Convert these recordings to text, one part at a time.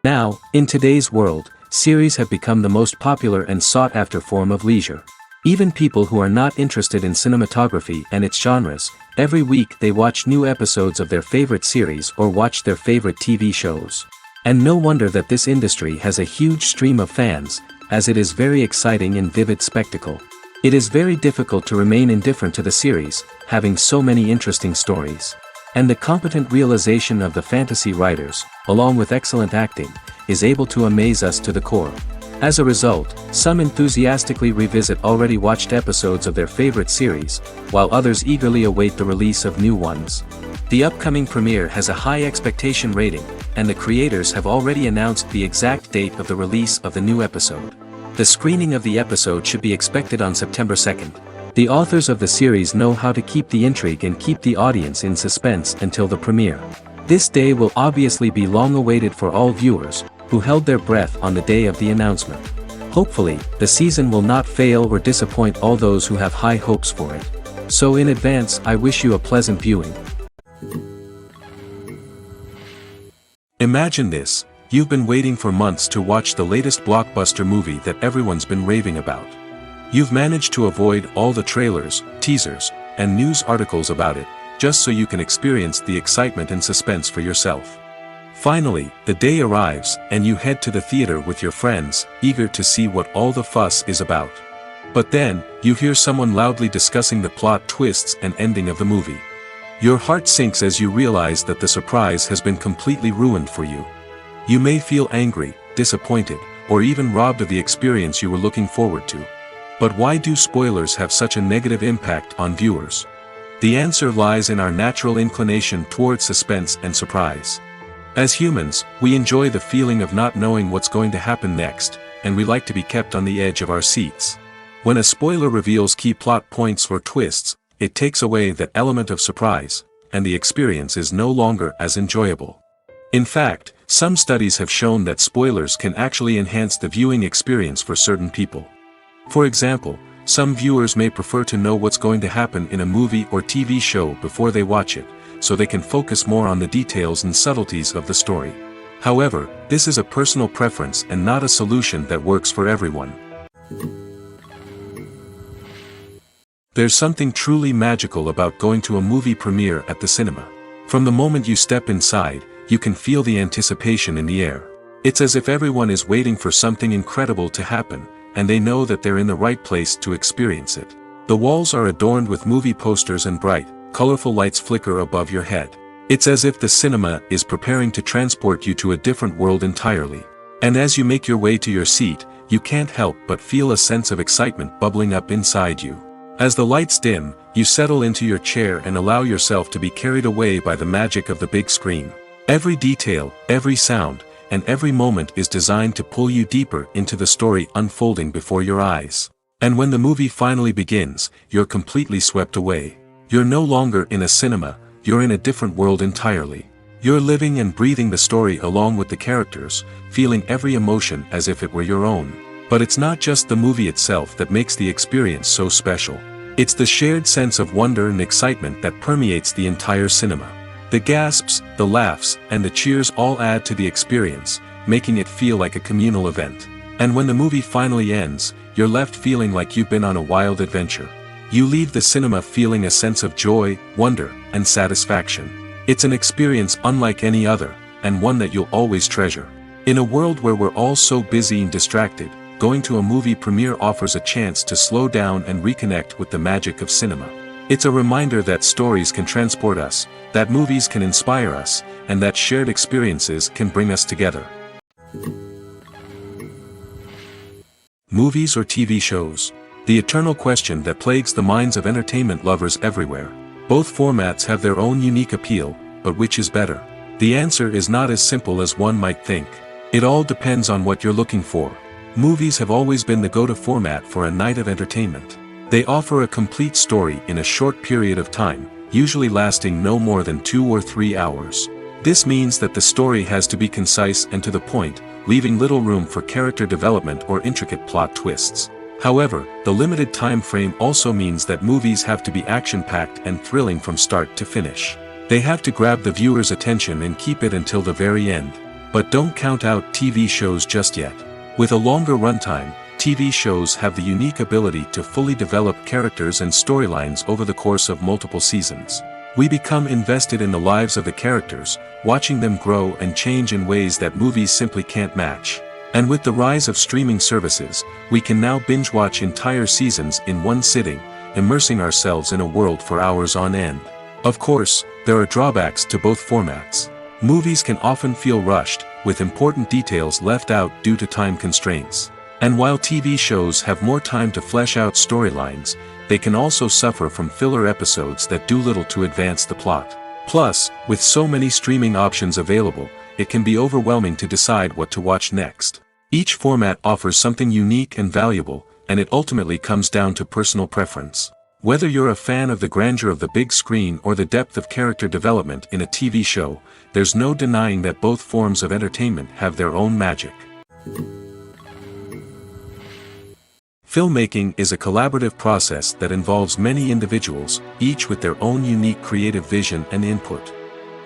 Now, in today's world, series have become the most popular and sought-after form of leisure. Even people who are not interested in cinematography and its genres, every week they watch new episodes of their favorite series or watch their favorite TV shows. And no wonder that this industry has a huge stream of fans, as it is very exciting and vivid spectacle. It is very difficult to remain indifferent to the series, having so many interesting stories. And the competent realization of the fantasy writers, along with excellent acting, is able to amaze us to the core. As a result, some enthusiastically revisit already watched episodes of their favorite series, while others eagerly await the release of new ones. The upcoming premiere has a high expectation rating, and the creators have already announced the exact date of the release of the new episode. The screening of the episode should be expected on September 2nd. The authors of the series know how to keep the intrigue and keep the audience in suspense until the premiere. This day will obviously be long awaited for all viewers, who held their breath on the day of the announcement. Hopefully, the season will not fail or disappoint all those who have high hopes for it. So in advance, I wish you a pleasant viewing. Imagine this, you've been waiting for months to watch the latest blockbuster movie that everyone's been raving about. You've managed to avoid all the trailers, teasers, and news articles about it, just so you can experience the excitement and suspense for yourself. Finally, the day arrives, and you head to the theater with your friends, eager to see what all the fuss is about. But then, you hear someone loudly discussing the plot twists and ending of the movie. Your heart sinks as you realize that the surprise has been completely ruined for you. You may feel angry, disappointed, or even robbed of the experience you were looking forward to. But why do spoilers have such a negative impact on viewers? The answer lies in our natural inclination toward suspense and surprise. As humans, we enjoy the feeling of not knowing what's going to happen next, and we like to be kept on the edge of our seats. When a spoiler reveals key plot points or twists, it takes away that element of surprise, and the experience is no longer as enjoyable. In fact, some studies have shown that spoilers can actually enhance the viewing experience for certain people. For example, some viewers may prefer to know what's going to happen in a movie or TV show before they watch it, so they can focus more on the details and subtleties of the story. However, this is a personal preference and not a solution that works for everyone. There's something truly magical about going to a movie premiere at the cinema. From the moment you step inside, you can feel the anticipation in the air. It's as if everyone is waiting for something incredible to happen, and they know that they're in the right place to experience it. The walls are adorned with movie posters and bright, colorful lights flicker above your head. It's as if the cinema is preparing to transport you to a different world entirely. And as you make your way to your seat, you can't help but feel a sense of excitement bubbling up inside you. As the lights dim, you settle into your chair and allow yourself to be carried away by the magic of the big screen. Every detail, every sound, and every moment is designed to pull you deeper into the story unfolding before your eyes. And when the movie finally begins, you're completely swept away. You're no longer in a cinema, you're in a different world entirely. You're living and breathing the story along with the characters, feeling every emotion as if it were your own. But it's not just the movie itself that makes the experience so special. It's the shared sense of wonder and excitement that permeates the entire cinema. The gasps, the laughs, and the cheers all add to the experience, making it feel like a communal event. And when the movie finally ends, you're left feeling like you've been on a wild adventure. You leave the cinema feeling a sense of joy, wonder, and satisfaction. It's an experience unlike any other, and one that you'll always treasure. In a world where we're all so busy and distracted, going to a movie premiere offers a chance to slow down and reconnect with the magic of cinema. It's a reminder that stories can transport us, that movies can inspire us, and that shared experiences can bring us together. Movies or TV shows? The eternal question that plagues the minds of entertainment lovers everywhere. Both formats have their own unique appeal, but which is better? The answer is not as simple as one might think. It all depends on what you're looking for. Movies have always been the go-to format for a night of entertainment. They offer a complete story in a short period of time, usually lasting no more than 2 or 3 hours. This means that the story has to be concise and to the point, leaving little room for character development or intricate plot twists. However, the limited time frame also means that movies have to be action-packed and thrilling from start to finish. They have to grab the viewer's attention and keep it until the very end. But don't count out TV shows just yet. With a longer runtime, TV shows have the unique ability to fully develop characters and storylines over the course of multiple seasons. We become invested in the lives of the characters, watching them grow and change in ways that movies simply can't match. And with the rise of streaming services, we can now binge-watch entire seasons in one sitting, immersing ourselves in a world for hours on end. Of course, there are drawbacks to both formats. Movies can often feel rushed, with important details left out due to time constraints. And while TV shows have more time to flesh out storylines, they can also suffer from filler episodes that do little to advance the plot. Plus, with so many streaming options available, it can be overwhelming to decide what to watch next. Each format offers something unique and valuable, and it ultimately comes down to personal preference. Whether you're a fan of the grandeur of the big screen or the depth of character development in a TV show, there's no denying that both forms of entertainment have their own magic. Filmmaking is a collaborative process that involves many individuals, each with their own unique creative vision and input.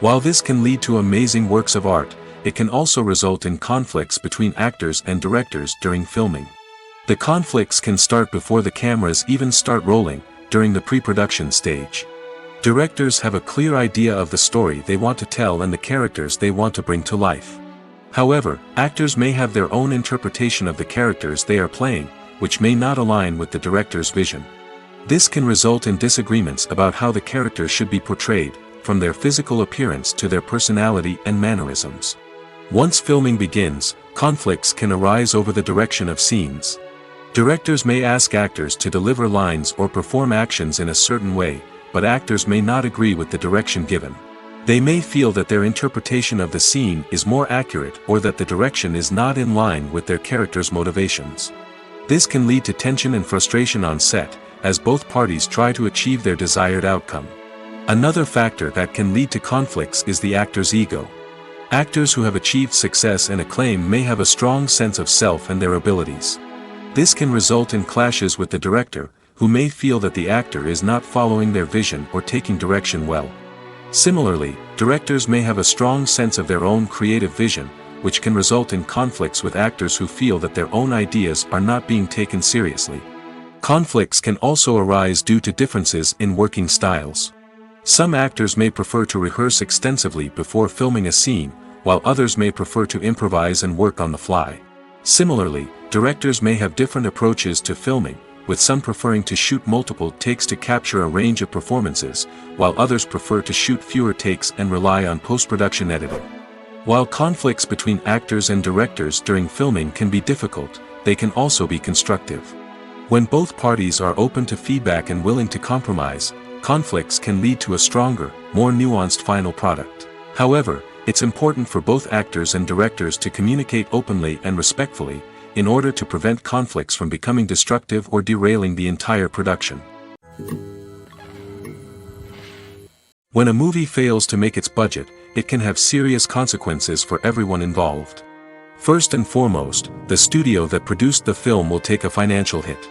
While this can lead to amazing works of art, it can also result in conflicts between actors and directors during filming. The conflicts can start before the cameras even start rolling, during the pre-production stage. Directors have a clear idea of the story they want to tell and the characters they want to bring to life. However, actors may have their own interpretation of the characters they are playing, which may not align with the director's vision. This can result in disagreements about how the characters should be portrayed, from their physical appearance to their personality and mannerisms. Once filming begins, conflicts can arise over the direction of scenes. Directors may ask actors to deliver lines or perform actions in a certain way, but actors may not agree with the direction given. They may feel that their interpretation of the scene is more accurate or that the direction is not in line with their character's motivations. This can lead to tension and frustration on set, as both parties try to achieve their desired outcome. Another factor that can lead to conflicts is the actor's ego. Actors who have achieved success and acclaim may have a strong sense of self and their abilities. This can result in clashes with the director, who may feel that the actor is not following their vision or taking direction well. Similarly, directors may have a strong sense of their own creative vision, which can result in conflicts with actors who feel that their own ideas are not being taken seriously. Conflicts can also arise due to differences in working styles. Some actors may prefer to rehearse extensively before filming a scene, while others may prefer to improvise and work on the fly. Similarly, directors may have different approaches to filming, with some preferring to shoot multiple takes to capture a range of performances, while others prefer to shoot fewer takes and rely on post-production editing. While conflicts between actors and directors during filming can be difficult, they can also be constructive. When both parties are open to feedback and willing to compromise, conflicts can lead to a stronger, more nuanced final product. However, it's important for both actors and directors to communicate openly and respectfully, in order to prevent conflicts from becoming destructive or derailing the entire production. When a movie fails to make its budget, it can have serious consequences for everyone involved. First and foremost, the studio that produced the film will take a financial hit.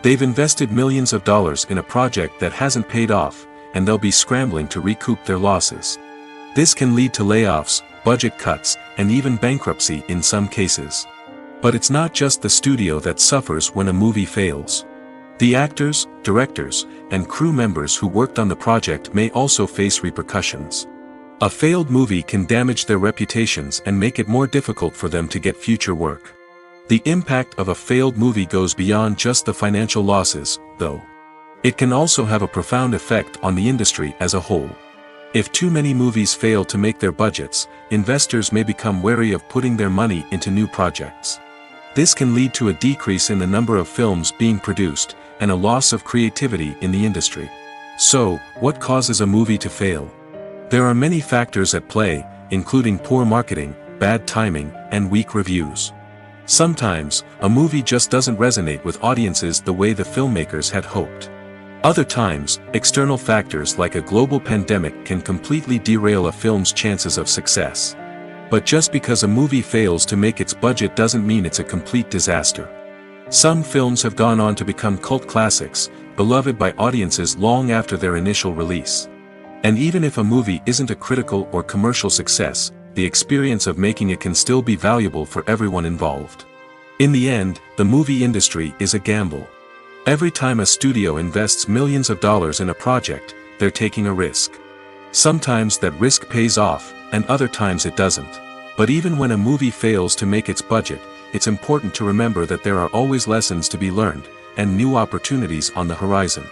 They've invested millions of dollars in a project that hasn't paid off, and they'll be scrambling to recoup their losses. This can lead to layoffs, budget cuts, and even bankruptcy in some cases. But it's not just the studio that suffers when a movie fails. The actors, directors, and crew members who worked on the project may also face repercussions. A failed movie can damage their reputations and make it more difficult for them to get future work. The impact of a failed movie goes beyond just the financial losses, though. It can also have a profound effect on the industry as a whole. If too many movies fail to make their budgets, investors may become wary of putting their money into new projects. This can lead to a decrease in the number of films being produced, and a loss of creativity in the industry. So, what causes a movie to fail? There are many factors at play, including poor marketing, bad timing, and weak reviews. Sometimes, a movie just doesn't resonate with audiences the way the filmmakers had hoped. Other times, external factors like a global pandemic can completely derail a film's chances of success. But just because a movie fails to make its budget doesn't mean it's a complete disaster. Some films have gone on to become cult classics, beloved by audiences long after their initial release. And even if a movie isn't a critical or commercial success, the experience of making it can still be valuable for everyone involved. In the end, the movie industry is a gamble. Every time a studio invests millions of dollars in a project, they're taking a risk. Sometimes that risk pays off, and other times it doesn't. But even when a movie fails to make its budget, it's important to remember that there are always lessons to be learned, and new opportunities on the horizon.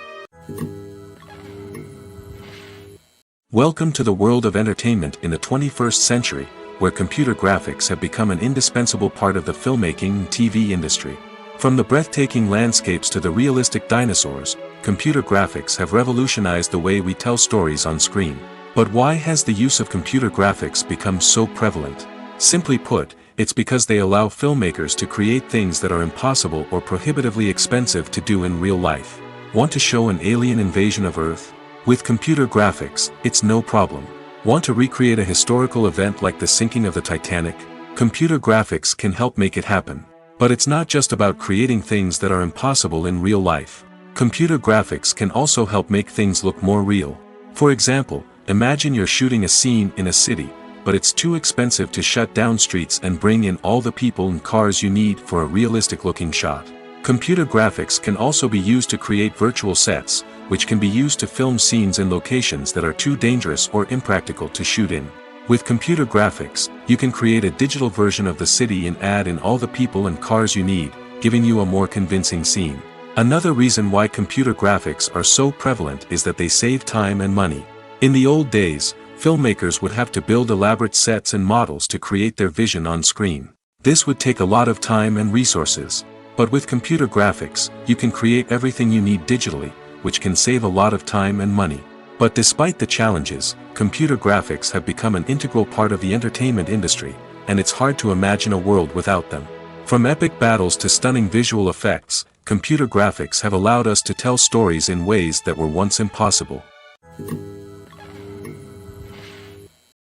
Welcome to the world of entertainment in the 21st century, where computer graphics have become an indispensable part of the filmmaking and TV industry. From the breathtaking landscapes to the realistic dinosaurs, computer graphics have revolutionized the way we tell stories on screen. But why has the use of computer graphics become so prevalent? Simply put, it's because they allow filmmakers to create things that are impossible or prohibitively expensive to do in real life. Want to show an alien invasion of Earth? With computer graphics, it's no problem. Want to recreate a historical event like the sinking of the Titanic? Computer graphics can help make it happen. But it's not just about creating things that are impossible in real life. Computer graphics can also help make things look more real. For example, imagine you're shooting a scene in a city, but it's too expensive to shut down streets and bring in all the people and cars you need for a realistic-looking shot. Computer graphics can also be used to create virtual sets, which can be used to film scenes in locations that are too dangerous or impractical to shoot in. With computer graphics, you can create a digital version of the city and add in all the people and cars you need, giving you a more convincing scene. Another reason why computer graphics are so prevalent is that they save time and money. In the old days, filmmakers would have to build elaborate sets and models to create their vision on screen. This would take a lot of time and resources. But with computer graphics, you can create everything you need digitally, which can save a lot of time and money. But despite the challenges, computer graphics have become an integral part of the entertainment industry, and it's hard to imagine a world without them. From epic battles to stunning visual effects, computer graphics have allowed us to tell stories in ways that were once impossible.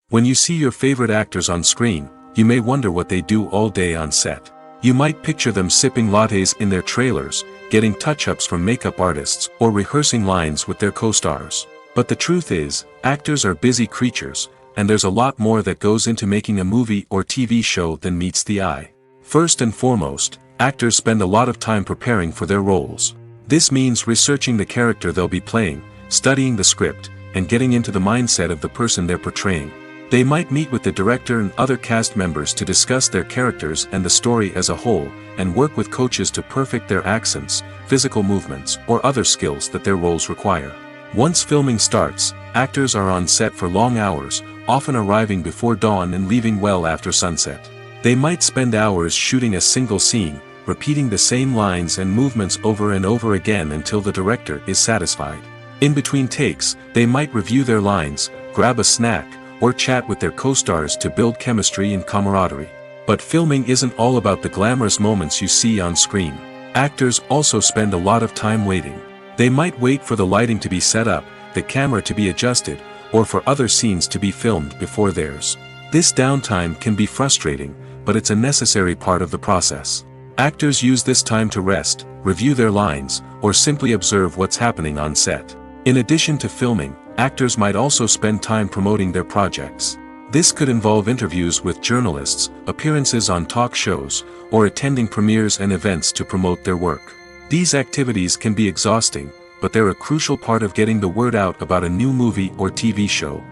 When you see your favorite actors on screen, you may wonder what they do all day on set. You might picture them sipping lattes in their trailers, getting touch-ups from makeup artists, or rehearsing lines with their co-stars. But the truth is, actors are busy creatures, and there's a lot more that goes into making a movie or TV show than meets the eye. First and foremost, actors spend a lot of time preparing for their roles. This means researching the character they'll be playing, studying the script, and getting into the mindset of the person they're portraying. They might meet with the director and other cast members to discuss their characters and the story as a whole, and work with coaches to perfect their accents, physical movements, or other skills that their roles require. Once filming starts, actors are on set for long hours, often arriving before dawn and leaving well after sunset. They might spend hours shooting a single scene, repeating the same lines and movements over and over again until the director is satisfied. In between takes, they might review their lines, grab a snack, or chat with their co-stars to build chemistry and camaraderie. But filming isn't all about the glamorous moments you see on screen. Actors also spend a lot of time waiting. They might wait for the lighting to be set up, the camera to be adjusted, or for other scenes to be filmed before theirs. This downtime can be frustrating, but it's a necessary part of the process. Actors use this time to rest, review their lines, or simply observe what's happening on set. In addition to filming, actors might also spend time promoting their projects. This could involve interviews with journalists, appearances on talk shows, or attending premieres and events to promote their work. These activities can be exhausting, but they're a crucial part of getting the word out about a new movie or TV show.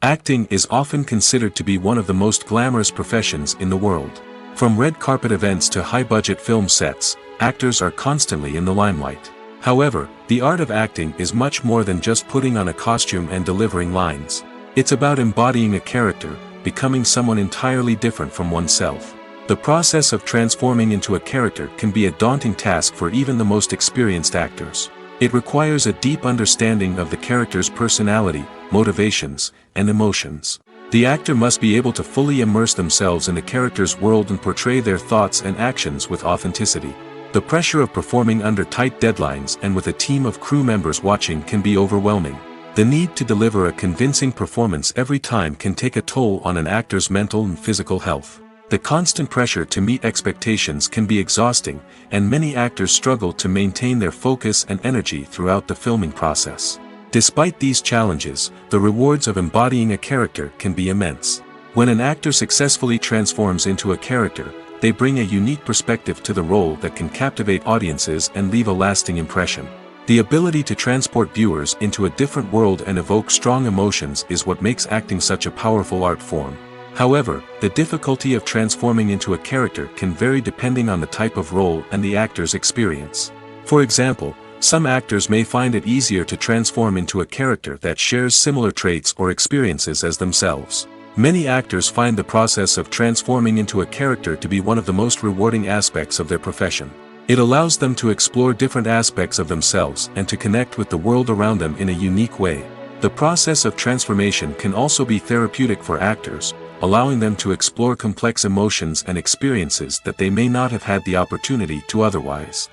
Acting is often considered to be one of the most glamorous professions in the world. From red carpet events to high-budget film sets, actors are constantly in the limelight. However, the art of acting is much more than just putting on a costume and delivering lines. It's about embodying a character, becoming someone entirely different from oneself. The process of transforming into a character can be a daunting task for even the most experienced actors. It requires a deep understanding of the character's personality, motivations, and emotions. The actor must be able to fully immerse themselves in the character's world and portray their thoughts and actions with authenticity. The pressure of performing under tight deadlines and with a team of crew members watching can be overwhelming. The need to deliver a convincing performance every time can take a toll on an actor's mental and physical health. The constant pressure to meet expectations can be exhausting, and many actors struggle to maintain their focus and energy throughout the filming process. Despite these challenges, the rewards of embodying a character can be immense. When an actor successfully transforms into a character, they bring a unique perspective to the role that can captivate audiences and leave a lasting impression. The ability to transport viewers into a different world and evoke strong emotions is what makes acting such a powerful art form. However, the difficulty of transforming into a character can vary depending on the type of role and the actor's experience. For example, some actors may find it easier to transform into a character that shares similar traits or experiences as themselves. Many actors find the process of transforming into a character to be one of the most rewarding aspects of their profession. It allows them to explore different aspects of themselves and to connect with the world around them in a unique way. The process of transformation can also be therapeutic for actors, allowing them to explore complex emotions and experiences that they may not have had the opportunity to otherwise.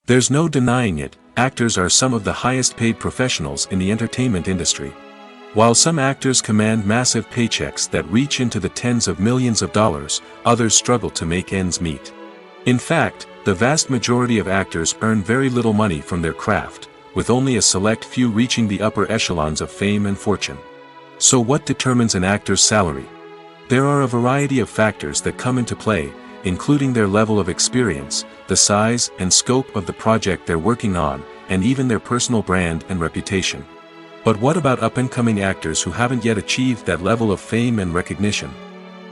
There's no denying it, actors are some of the highest paid professionals in the entertainment industry. While some actors command massive paychecks that reach into the tens of millions of dollars, others struggle to make ends meet. In fact, the vast majority of actors earn very little money from their craft, with only a select few reaching the upper echelons of fame and fortune. So what determines an actor's salary? There are a variety of factors that come into play, including their level of experience, the size and scope of the project they're working on, and even their personal brand and reputation. But what about up-and-coming actors who haven't yet achieved that level of fame and recognition?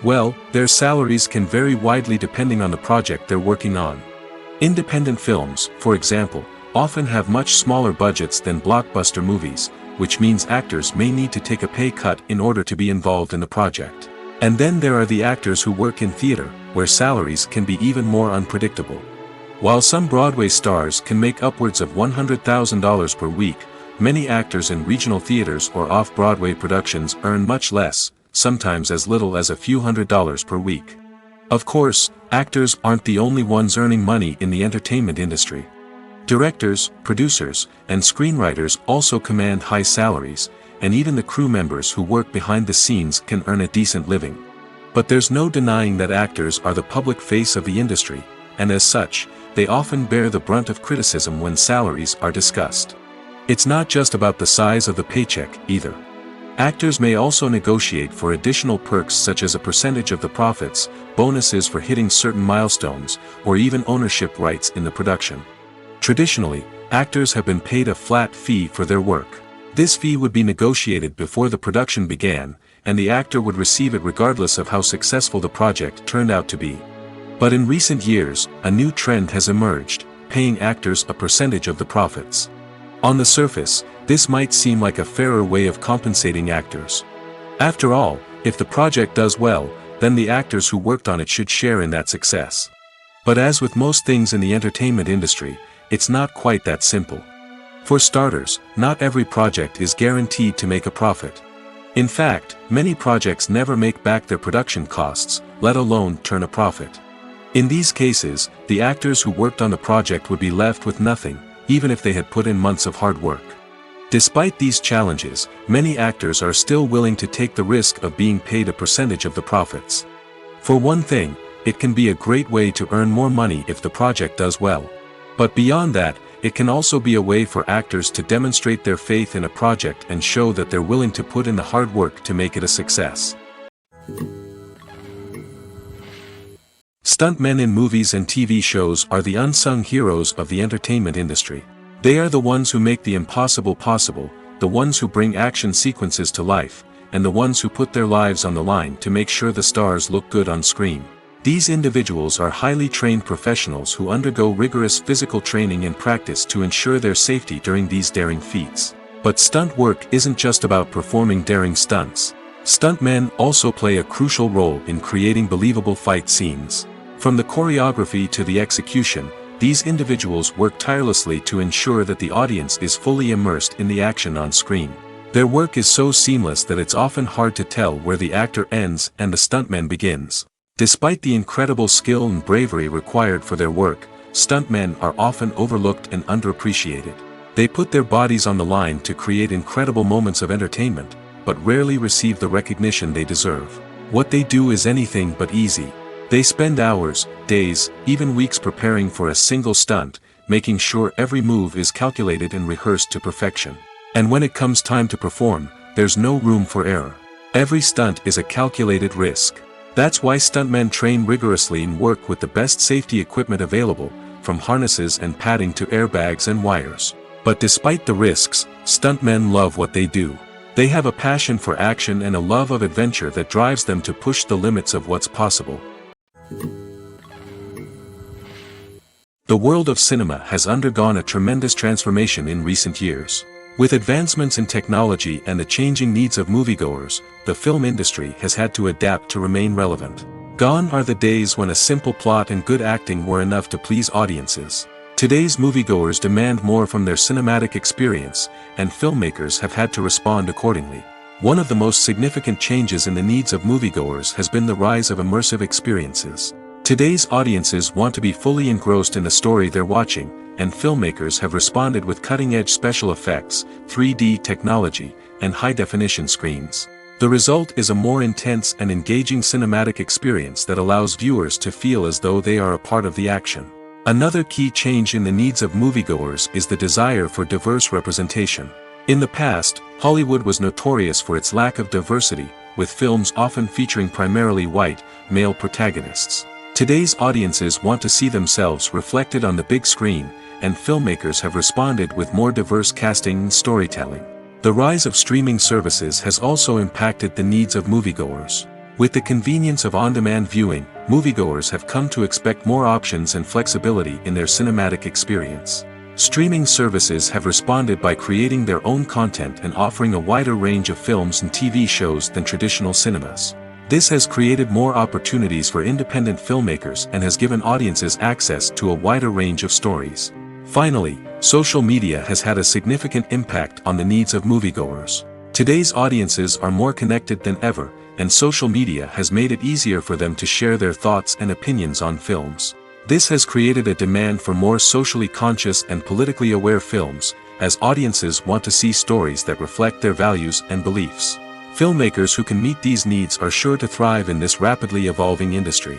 Well, their salaries can vary widely depending on the project they're working on. Independent films, for example, often have much smaller budgets than blockbuster movies, which means actors may need to take a pay cut in order to be involved in the project. And then there are the actors who work in theater, where salaries can be even more unpredictable. While some Broadway stars can make upwards of $100,000 per week, many actors in regional theaters or off-Broadway productions earn much less, sometimes as little as a few $100s per week. Of course, actors aren't the only ones earning money in the entertainment industry. Directors, producers, and screenwriters also command high salaries, and even the crew members who work behind the scenes can earn a decent living. But there's no denying that actors are the public face of the industry, and as such, they often bear the brunt of criticism when salaries are discussed. It's not just about the size of the paycheck, either. Actors may also negotiate for additional perks such as a percentage of the profits, bonuses for hitting certain milestones, or even ownership rights in the production. Traditionally, actors have been paid a flat fee for their work. This fee would be negotiated before the production began, and the actor would receive it regardless of how successful the project turned out to be. But in recent years, a new trend has emerged, paying actors a percentage of the profits. On the surface, this might seem like a fairer way of compensating actors. After all, if the project does well, then the actors who worked on it should share in that success. But as with most things in the entertainment industry, it's not quite that simple. For starters, not every project is guaranteed to make a profit. In fact, many projects never make back their production costs, let alone turn a profit. In these cases, the actors who worked on the project would be left with nothing, even if they had put in months of hard work. Despite these challenges, many actors are still willing to take the risk of being paid a percentage of the profits. For one thing, it can be a great way to earn more money if the project does well. But beyond that, it can also be a way for actors to demonstrate their faith in a project and show that they're willing to put in the hard work to make it a success. Stuntmen in movies and TV shows are the unsung heroes of the entertainment industry. They are the ones who make the impossible possible, the ones who bring action sequences to life, and the ones who put their lives on the line to make sure the stars look good on screen. These individuals are highly trained professionals who undergo rigorous physical training and practice to ensure their safety during these daring feats. But stunt work isn't just about performing daring stunts. Stuntmen also play a crucial role in creating believable fight scenes. From the choreography to the execution, these individuals work tirelessly to ensure that the audience is fully immersed in the action on screen. Their work is so seamless that it's often hard to tell where the actor ends and the stuntman begins. Despite the incredible skill and bravery required for their work, stuntmen are often overlooked and underappreciated. They put their bodies on the line to create incredible moments of entertainment, but rarely receive the recognition they deserve. What they do is anything but easy. They spend hours, days, even weeks preparing for a single stunt, making sure every move is calculated and rehearsed to perfection. And when it comes time to perform, there's no room for error. Every stunt is a calculated risk. That's why stuntmen train rigorously and work with the best safety equipment available, from harnesses and padding to airbags and wires. But despite the risks, stuntmen love what they do. They have a passion for action and a love of adventure that drives them to push the limits of what's possible. The world of cinema has undergone a tremendous transformation in recent years. With advancements in technology and the changing needs of moviegoers, the film industry has had to adapt to remain relevant. Gone are the days when a simple plot and good acting were enough to please audiences. Today's moviegoers demand more from their cinematic experience, and filmmakers have had to respond accordingly. One of the most significant changes in the needs of moviegoers has been the rise of immersive experiences. Today's audiences want to be fully engrossed in the story they're watching, and filmmakers have responded with cutting-edge special effects, 3D technology, and high-definition screens. The result is a more intense and engaging cinematic experience that allows viewers to feel as though they are a part of the action. Another key change in the needs of moviegoers is the desire for diverse representation. In the past, Hollywood was notorious for its lack of diversity, with films often featuring primarily white, male protagonists. Today's audiences want to see themselves reflected on the big screen, and filmmakers have responded with more diverse casting and storytelling. The rise of streaming services has also impacted the needs of moviegoers. With the convenience of on-demand viewing, moviegoers have come to expect more options and flexibility in their cinematic experience. Streaming services have responded by creating their own content and offering a wider range of films and TV shows than traditional cinemas. This has created more opportunities for independent filmmakers and has given audiences access to a wider range of stories. Finally, social media has had a significant impact on the needs of moviegoers. Today's audiences are more connected than ever, and social media has made it easier for them to share their thoughts and opinions on films. This has created a demand for more socially conscious and politically aware films, as audiences want to see stories that reflect their values and beliefs. Filmmakers who can meet these needs are sure to thrive in this rapidly evolving industry.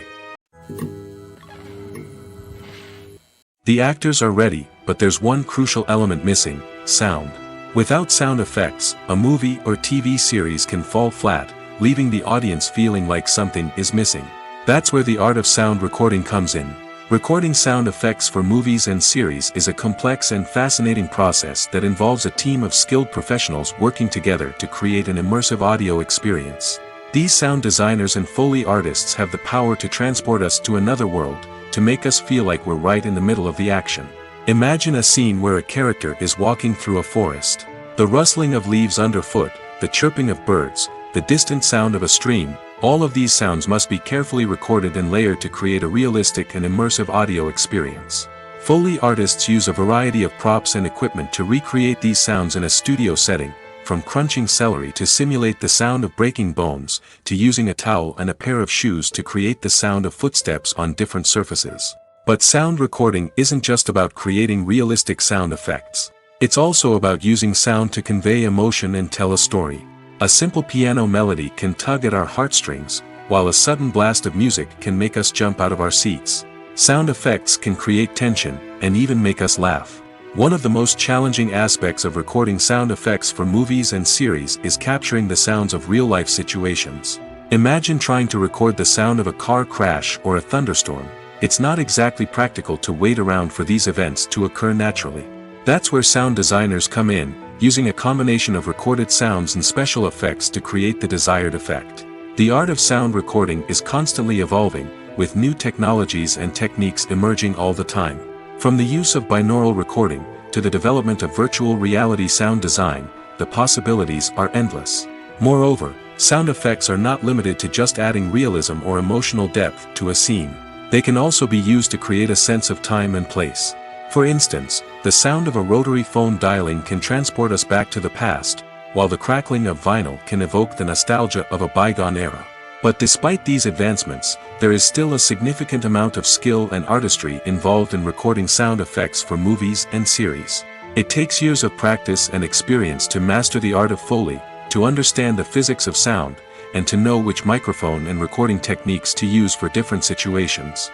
The actors are ready, but there's one crucial element missing: sound. Without sound effects, a movie or TV series can fall flat, leaving the audience feeling like something is missing. That's where the art of sound recording comes in. Recording sound effects for movies and series is a complex and fascinating process that involves a team of skilled professionals working together to create an immersive audio experience. These sound designers and Foley artists have the power to transport us to another world, to make us feel like we're right in the middle of the action. Imagine a scene where a character is walking through a forest. The rustling of leaves underfoot, the chirping of birds, the distant sound of a stream, all of these sounds must be carefully recorded and layered to create a realistic and immersive audio experience. Foley artists use a variety of props and equipment to recreate these sounds in a studio setting, from crunching celery to simulate the sound of breaking bones, to using a towel and a pair of shoes to create the sound of footsteps on different surfaces. But sound recording isn't just about creating realistic sound effects. It's also about using sound to convey emotion and tell a story. A simple piano melody can tug at our heartstrings, while a sudden blast of music can make us jump out of our seats. Sound effects can create tension, and even make us laugh. One of the most challenging aspects of recording sound effects for movies and series is capturing the sounds of real-life situations. Imagine trying to record the sound of a car crash or a thunderstorm. It's not exactly practical to wait around for these events to occur naturally. That's where sound designers come in, using a combination of recorded sounds and special effects to create the desired effect. The art of sound recording is constantly evolving, with new technologies and techniques emerging all the time. From the use of binaural recording, to the development of virtual reality sound design, the possibilities are endless. Moreover, sound effects are not limited to just adding realism or emotional depth to a scene. They can also be used to create a sense of time and place. For instance, the sound of a rotary phone dialing can transport us back to the past, while the crackling of vinyl can evoke the nostalgia of a bygone era. But despite these advancements, there is still a significant amount of skill and artistry involved in recording sound effects for movies and series. It takes years of practice and experience to master the art of Foley, to understand the physics of sound, and to know which microphone and recording techniques to use for different situations.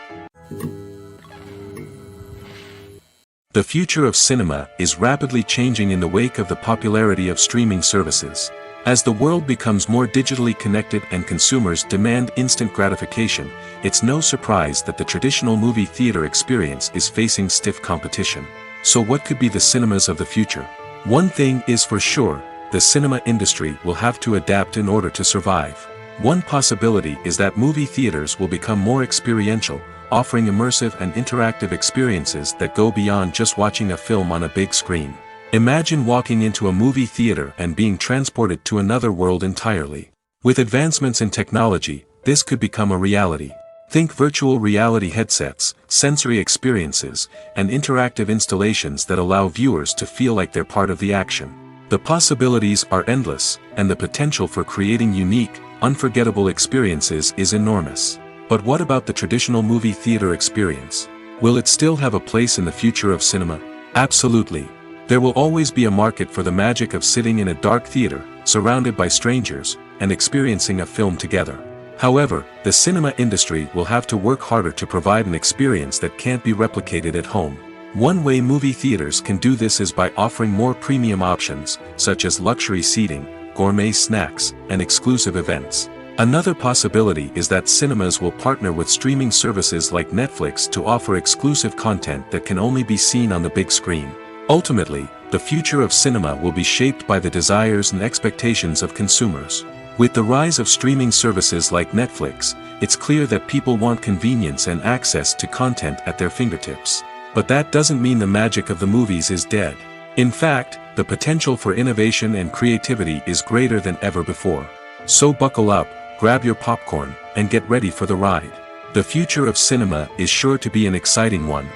The future of cinema is rapidly changing in the wake of the popularity of streaming services. As the world becomes more digitally connected and consumers demand instant gratification, it's no surprise that the traditional movie theater experience is facing stiff competition. So what could be the cinemas of the future? One thing is for sure, the cinema industry will have to adapt in order to survive. One possibility is that movie theaters will become more experiential, offering immersive and interactive experiences that go beyond just watching a film on a big screen. Imagine walking into a movie theater and being transported to another world entirely. With advancements in technology, this could become a reality. Think virtual reality headsets, sensory experiences, and interactive installations that allow viewers to feel like they're part of the action. The possibilities are endless, and the potential for creating unique, unforgettable experiences is enormous. But what about the traditional movie theater experience? Will it still have a place in the future of cinema? Absolutely. There will always be a market for the magic of sitting in a dark theater, surrounded by strangers, and experiencing a film together. However, the cinema industry will have to work harder to provide an experience that can't be replicated at home. One way movie theaters can do this is by offering more premium options, such as luxury seating, gourmet snacks, and exclusive events. Another possibility is that cinemas will partner with streaming services like Netflix to offer exclusive content that can only be seen on the big screen. Ultimately, the future of cinema will be shaped by the desires and expectations of consumers. With the rise of streaming services like Netflix, it's clear that people want convenience and access to content at their fingertips. But that doesn't mean the magic of the movies is dead. In fact, the potential for innovation and creativity is greater than ever before. So buckle up, grab your popcorn, and get ready for the ride. The future of cinema is sure to be an exciting one.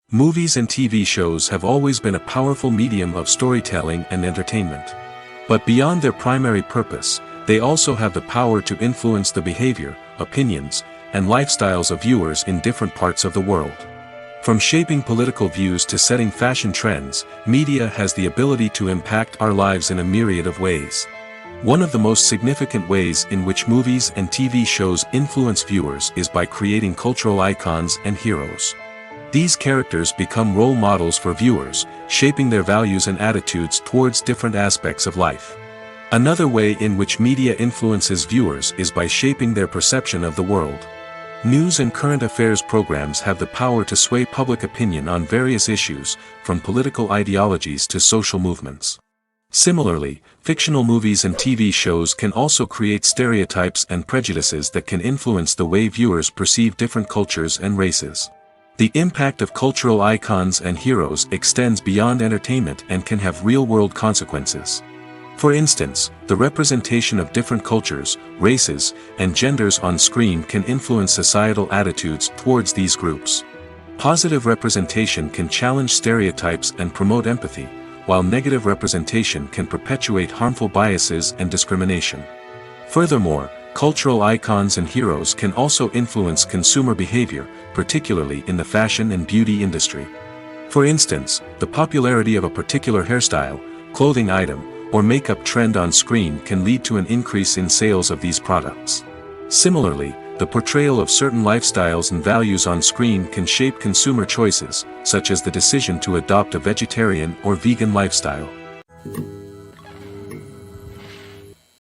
Movies and TV shows have always been a powerful medium of storytelling and entertainment. But beyond their primary purpose, they also have the power to influence the behavior, opinions, and lifestyles of viewers in different parts of the world. From shaping political views to setting fashion trends, media has the ability to impact our lives in a myriad of ways. One of the most significant ways in which movies and TV shows influence viewers is by creating cultural icons and heroes. These characters become role models for viewers, shaping their values and attitudes towards different aspects of life. Another way in which media influences viewers is by shaping their perception of the world. News and current affairs programs have the power to sway public opinion on various issues, from political ideologies to social movements. Similarly, fictional movies and TV shows can also create stereotypes and prejudices that can influence the way viewers perceive different cultures and races. The impact of cultural icons and heroes extends beyond entertainment and can have real-world consequences. For instance, the representation of different cultures, races, and genders on screen can influence societal attitudes towards these groups. Positive representation can challenge stereotypes and promote empathy, while negative representation can perpetuate harmful biases and discrimination. Furthermore, cultural icons and heroes can also influence consumer behavior, particularly in the fashion and beauty industry. For instance, the popularity of a particular hairstyle, clothing item, or makeup trend on screen can lead to an increase in sales of these products. Similarly, the portrayal of certain lifestyles and values on screen can shape consumer choices, such as the decision to adopt a vegetarian or vegan lifestyle.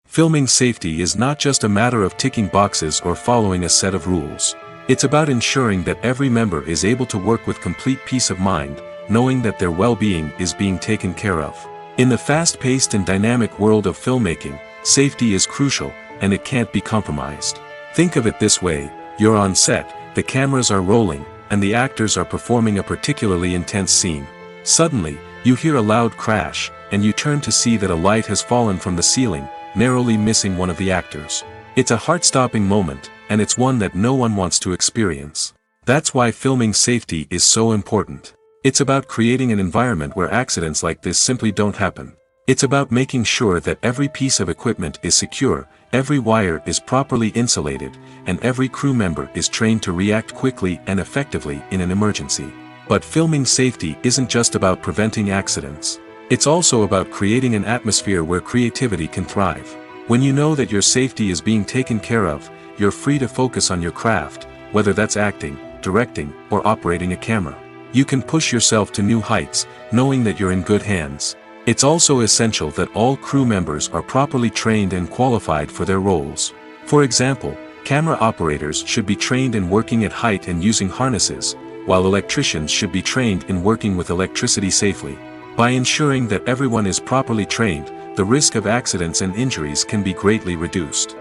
Filming safety is not just a matter of ticking boxes or following a set of rules. It's about ensuring that every member is able to work with complete peace of mind, knowing that their well-being is being taken care of. In the fast-paced and dynamic world of filmmaking, safety is crucial, and it can't be compromised. Think of it this way: you're on set, the cameras are rolling, and the actors are performing a particularly intense scene. Suddenly, you hear a loud crash, and you turn to see that a light has fallen from the ceiling, narrowly missing one of the actors. It's a heart-stopping moment, and it's one that no one wants to experience. That's why filming safety is so important. It's about creating an environment where accidents like this simply don't happen. It's about making sure that every piece of equipment is secure, every wire is properly insulated, and every crew member is trained to react quickly and effectively in an emergency. But filming safety isn't just about preventing accidents. It's also about creating an atmosphere where creativity can thrive. When you know that your safety is being taken care of, you're free to focus on your craft, whether that's acting, directing, or operating a camera. You can push yourself to new heights, knowing that you're in good hands. It's also essential that all crew members are properly trained and qualified for their roles. For example, camera operators should be trained in working at height and using harnesses, while electricians should be trained in working with electricity safely. By ensuring that everyone is properly trained, the risk of accidents and injuries can be greatly reduced.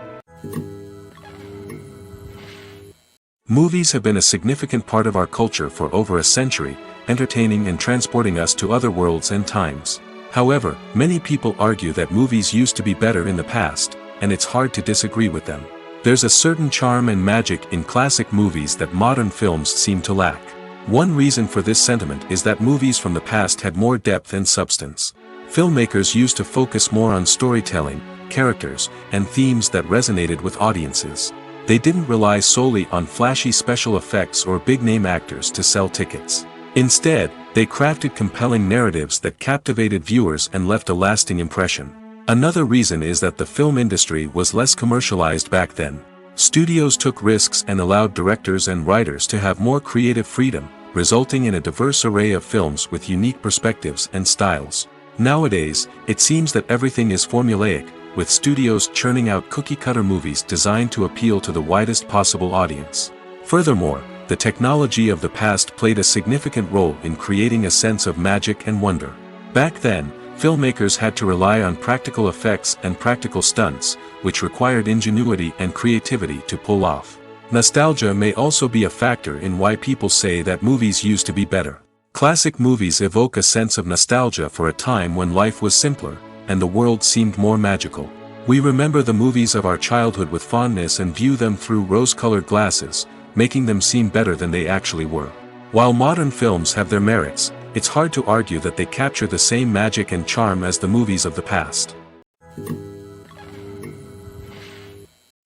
Movies have been a significant part of our culture for over a century, entertaining and transporting us to other worlds and times. However, many people argue that movies used to be better in the past, and it's hard to disagree with them. There's a certain charm and magic in classic movies that modern films seem to lack. One reason for this sentiment is that movies from the past had more depth and substance. Filmmakers used to focus more on storytelling, characters, and themes that resonated with audiences. They didn't rely solely on flashy special effects or big-name actors to sell tickets. Instead, they crafted compelling narratives that captivated viewers and left a lasting impression. Another reason is that the film industry was less commercialized back then. Studios took risks and allowed directors and writers to have more creative freedom, resulting in a diverse array of films with unique perspectives and styles. Nowadays, it seems that everything is formulaic, with studios churning out cookie-cutter movies designed to appeal to the widest possible audience. Furthermore, the technology of the past played a significant role in creating a sense of magic and wonder. Back then, filmmakers had to rely on practical effects and practical stunts, which required ingenuity and creativity to pull off. Nostalgia may also be a factor in why people say that movies used to be better. Classic movies evoke a sense of nostalgia for a time when life was simpler, and the world seemed more magical. We remember the movies of our childhood with fondness and view them through rose-colored glasses, making them seem better than they actually were. While modern films have their merits, it's hard to argue that they capture the same magic and charm as the movies of the past.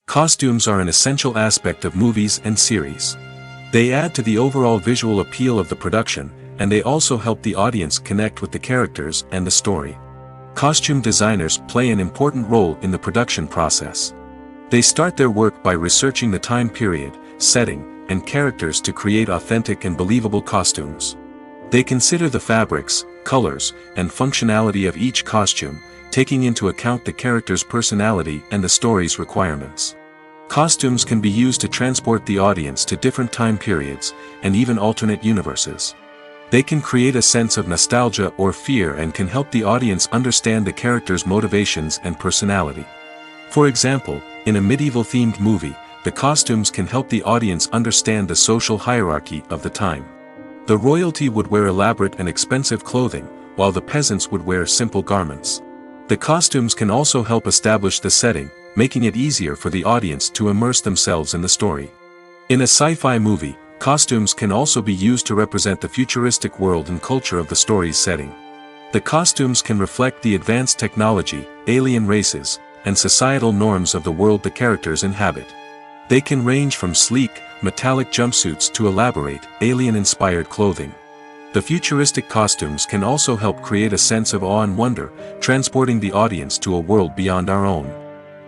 Costumes are an essential aspect of movies and series. They add to the overall visual appeal of the production, and they also help the audience connect with the characters and the story. Costume designers play an important role in the production process. They start their work by researching the time period, setting, and characters to create authentic and believable costumes. They consider the fabrics, colors, and functionality of each costume, taking into account the character's personality and the story's requirements. Costumes can be used to transport the audience to different time periods, and even alternate universes. They can create a sense of nostalgia or fear and can help the audience understand the character's motivations and personality. For example, in a medieval-themed movie, the costumes can help the audience understand the social hierarchy of the time. The royalty would wear elaborate and expensive clothing, while the peasants would wear simple garments. The costumes can also help establish the setting, making it easier for the audience to immerse themselves in the story. In a sci-fi movie, costumes can also be used to represent the futuristic world and culture of the story's setting. The costumes can reflect the advanced technology, alien races, and societal norms of the world the characters inhabit. They can range from sleek, metallic jumpsuits to elaborate, alien-inspired clothing. The futuristic costumes can also help create a sense of awe and wonder, transporting the audience to a world beyond our own.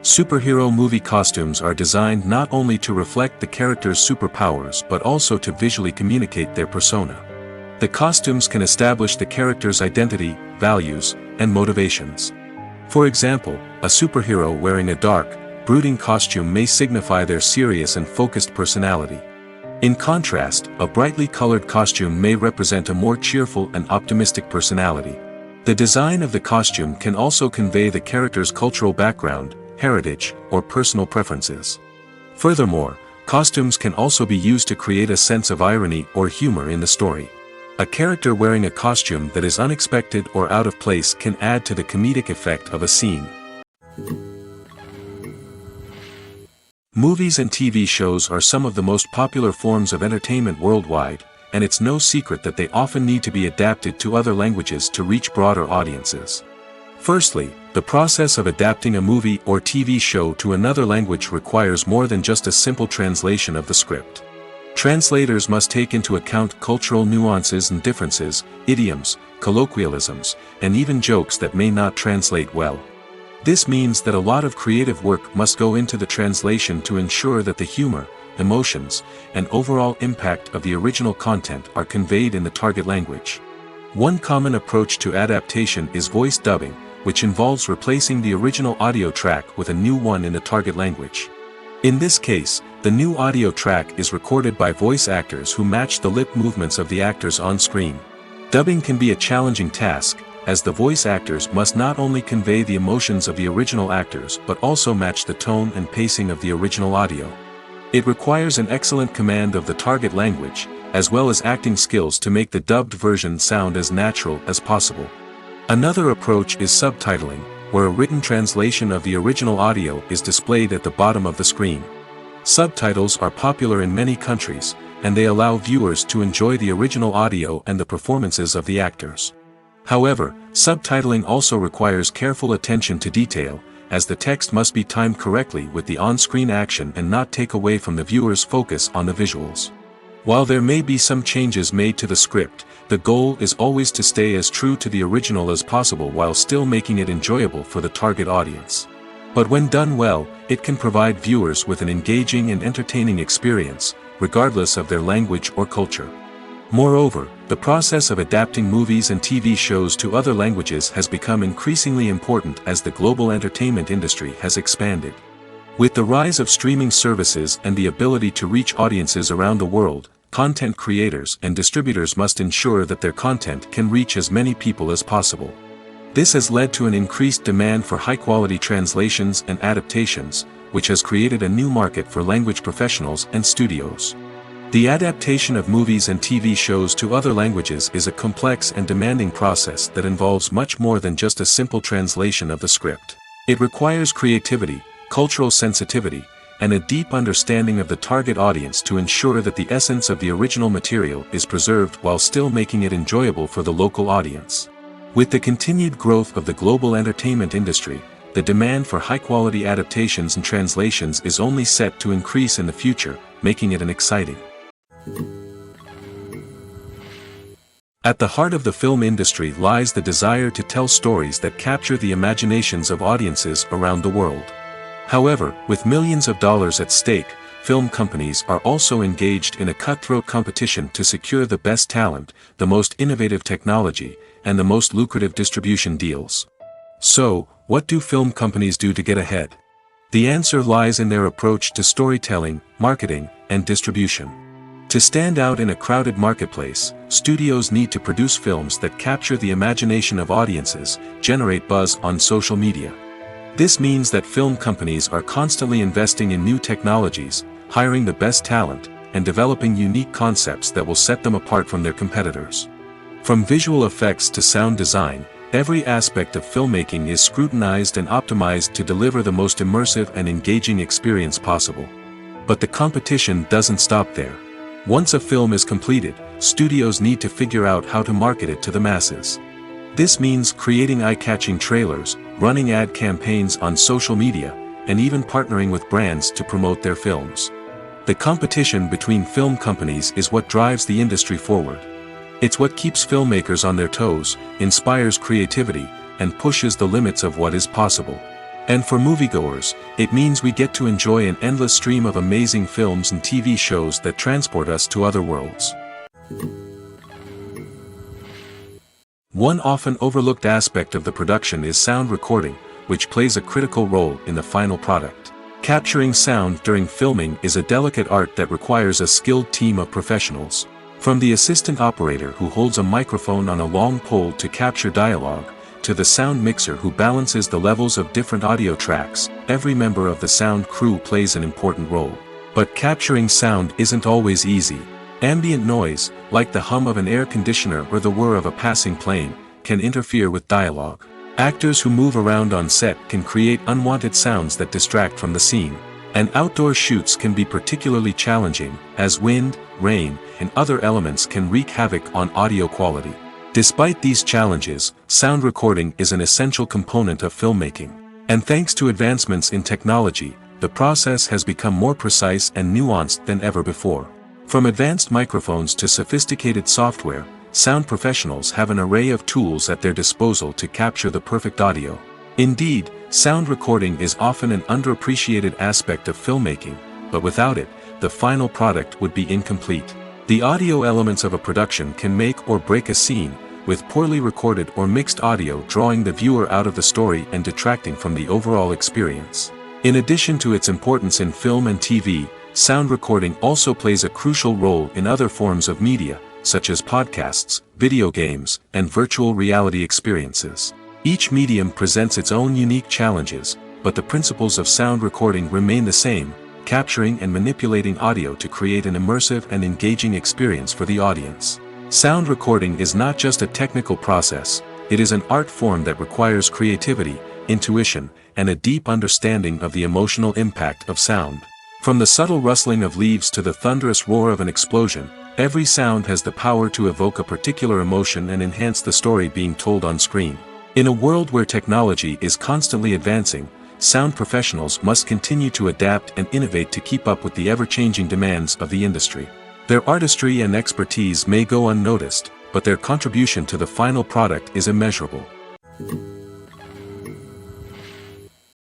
Superhero movie costumes are designed not only to reflect the character's superpowers but also to visually communicate their persona. The costumes can establish the character's identity, values, and motivations. For example, a superhero wearing a dark, brooding costume may signify their serious and focused personality. In contrast, a brightly colored costume may represent a more cheerful and optimistic personality. The design of the costume can also convey the character's cultural background, heritage, or personal preferences. Furthermore, costumes can also be used to create a sense of irony or humor in the story. A character wearing a costume that is unexpected or out of place can add to the comedic effect of a scene. Movies and TV shows are some of the most popular forms of entertainment worldwide, and it's no secret that they often need to be adapted to other languages to reach broader audiences. Firstly, the process of adapting a movie or TV show to another language requires more than just a simple translation of the script. Translators must take into account cultural nuances and differences, idioms, colloquialisms, and even jokes that may not translate well. This means that a lot of creative work must go into the translation to ensure that the humor, emotions, and overall impact of the original content are conveyed in the target language. One common approach to adaptation is voice dubbing, which involves replacing the original audio track with a new one in the target language. In this case, the new audio track is recorded by voice actors who match the lip movements of the actors on screen. Dubbing can be a challenging task, as the voice actors must not only convey the emotions of the original actors but also match the tone and pacing of the original audio. It requires an excellent command of the target language, as well as acting skills to make the dubbed version sound as natural as possible. Another approach is subtitling, where a written translation of the original audio is displayed at the bottom of the screen. Subtitles are popular in many countries, and they allow viewers to enjoy the original audio and the performances of the actors. However, subtitling also requires careful attention to detail, as the text must be timed correctly with the on-screen action and not take away from the viewer's focus on the visuals. While there may be some changes made to the script, the goal is always to stay as true to the original as possible while still making it enjoyable for the target audience. But when done well, it can provide viewers with an engaging and entertaining experience, regardless of their language or culture. Moreover, the process of adapting movies and TV shows to other languages has become increasingly important as the global entertainment industry has expanded. With the rise of streaming services and the ability to reach audiences around the world, content creators and distributors must ensure that their content can reach as many people as possible. This has led to an increased demand for high-quality translations and adaptations, which has created a new market for language professionals and studios. The adaptation of movies and TV shows to other languages is a complex and demanding process that involves much more than just a simple translation of the script. It requires creativity, cultural sensitivity, and a deep understanding of the target audience to ensure that the essence of the original material is preserved while still making it enjoyable for the local audience. With the continued growth of the global entertainment industry, the demand for high-quality adaptations and translations is only set to increase in the future, making it an exciting. At the heart of the film industry lies the desire to tell stories that capture the imaginations of audiences around the world. However, with millions of dollars at stake, film companies are also engaged in a cutthroat competition to secure the best talent, the most innovative technology, and the most lucrative distribution deals. So, what do film companies do to get ahead? The answer lies in their approach to storytelling, marketing, and distribution. To stand out in a crowded marketplace, studios need to produce films that capture the imagination of audiences, generate buzz on social media. This means that film companies are constantly investing in new technologies, hiring the best talent, and developing unique concepts that will set them apart from their competitors. From visual effects to sound design, every aspect of filmmaking is scrutinized and optimized to deliver the most immersive and engaging experience possible. But the competition doesn't stop there. Once a film is completed, studios need to figure out how to market it to the masses. This means creating eye-catching trailers, running ad campaigns on social media, and even partnering with brands to promote their films. The competition between film companies is what drives the industry forward. It's what keeps filmmakers on their toes, inspires creativity, and pushes the limits of what is possible. And for moviegoers, it means we get to enjoy an endless stream of amazing films and TV shows that transport us to other worlds. One often overlooked aspect of the production is sound recording, which plays a critical role in the final product. Capturing sound during filming is a delicate art that requires a skilled team of professionals. From the assistant operator who holds a microphone on a long pole to capture dialogue, to the sound mixer who balances the levels of different audio tracks, every member of the sound crew plays an important role. But capturing sound isn't always easy. Ambient noise, like the hum of an air conditioner or the whir of a passing plane, can interfere with dialogue. Actors who move around on set can create unwanted sounds that distract from the scene. And outdoor shoots can be particularly challenging, as wind, rain, and other elements can wreak havoc on audio quality. Despite these challenges, sound recording is an essential component of filmmaking. And thanks to advancements in technology, the process has become more precise and nuanced than ever before. From advanced microphones to sophisticated software, sound professionals have an array of tools at their disposal to capture the perfect audio. Indeed, sound recording is often an underappreciated aspect of filmmaking, but without it, the final product would be incomplete. The audio elements of a production can make or break a scene, with poorly recorded or mixed audio drawing the viewer out of the story and detracting from the overall experience. In addition to its importance in film and TV, sound recording also plays a crucial role in other forms of media, such as podcasts, video games, and virtual reality experiences. Each medium presents its own unique challenges, but the principles of sound recording remain the same, capturing and manipulating audio to create an immersive and engaging experience for the audience. Sound recording is not just a technical process, it is an art form that requires creativity, intuition, and a deep understanding of the emotional impact of sound. From the subtle rustling of leaves to the thunderous roar of an explosion, every sound has the power to evoke a particular emotion and enhance the story being told on screen. In a world where technology is constantly advancing, sound professionals must continue to adapt and innovate to keep up with the ever-changing demands of the industry. Their artistry and expertise may go unnoticed, but their contribution to the final product is immeasurable.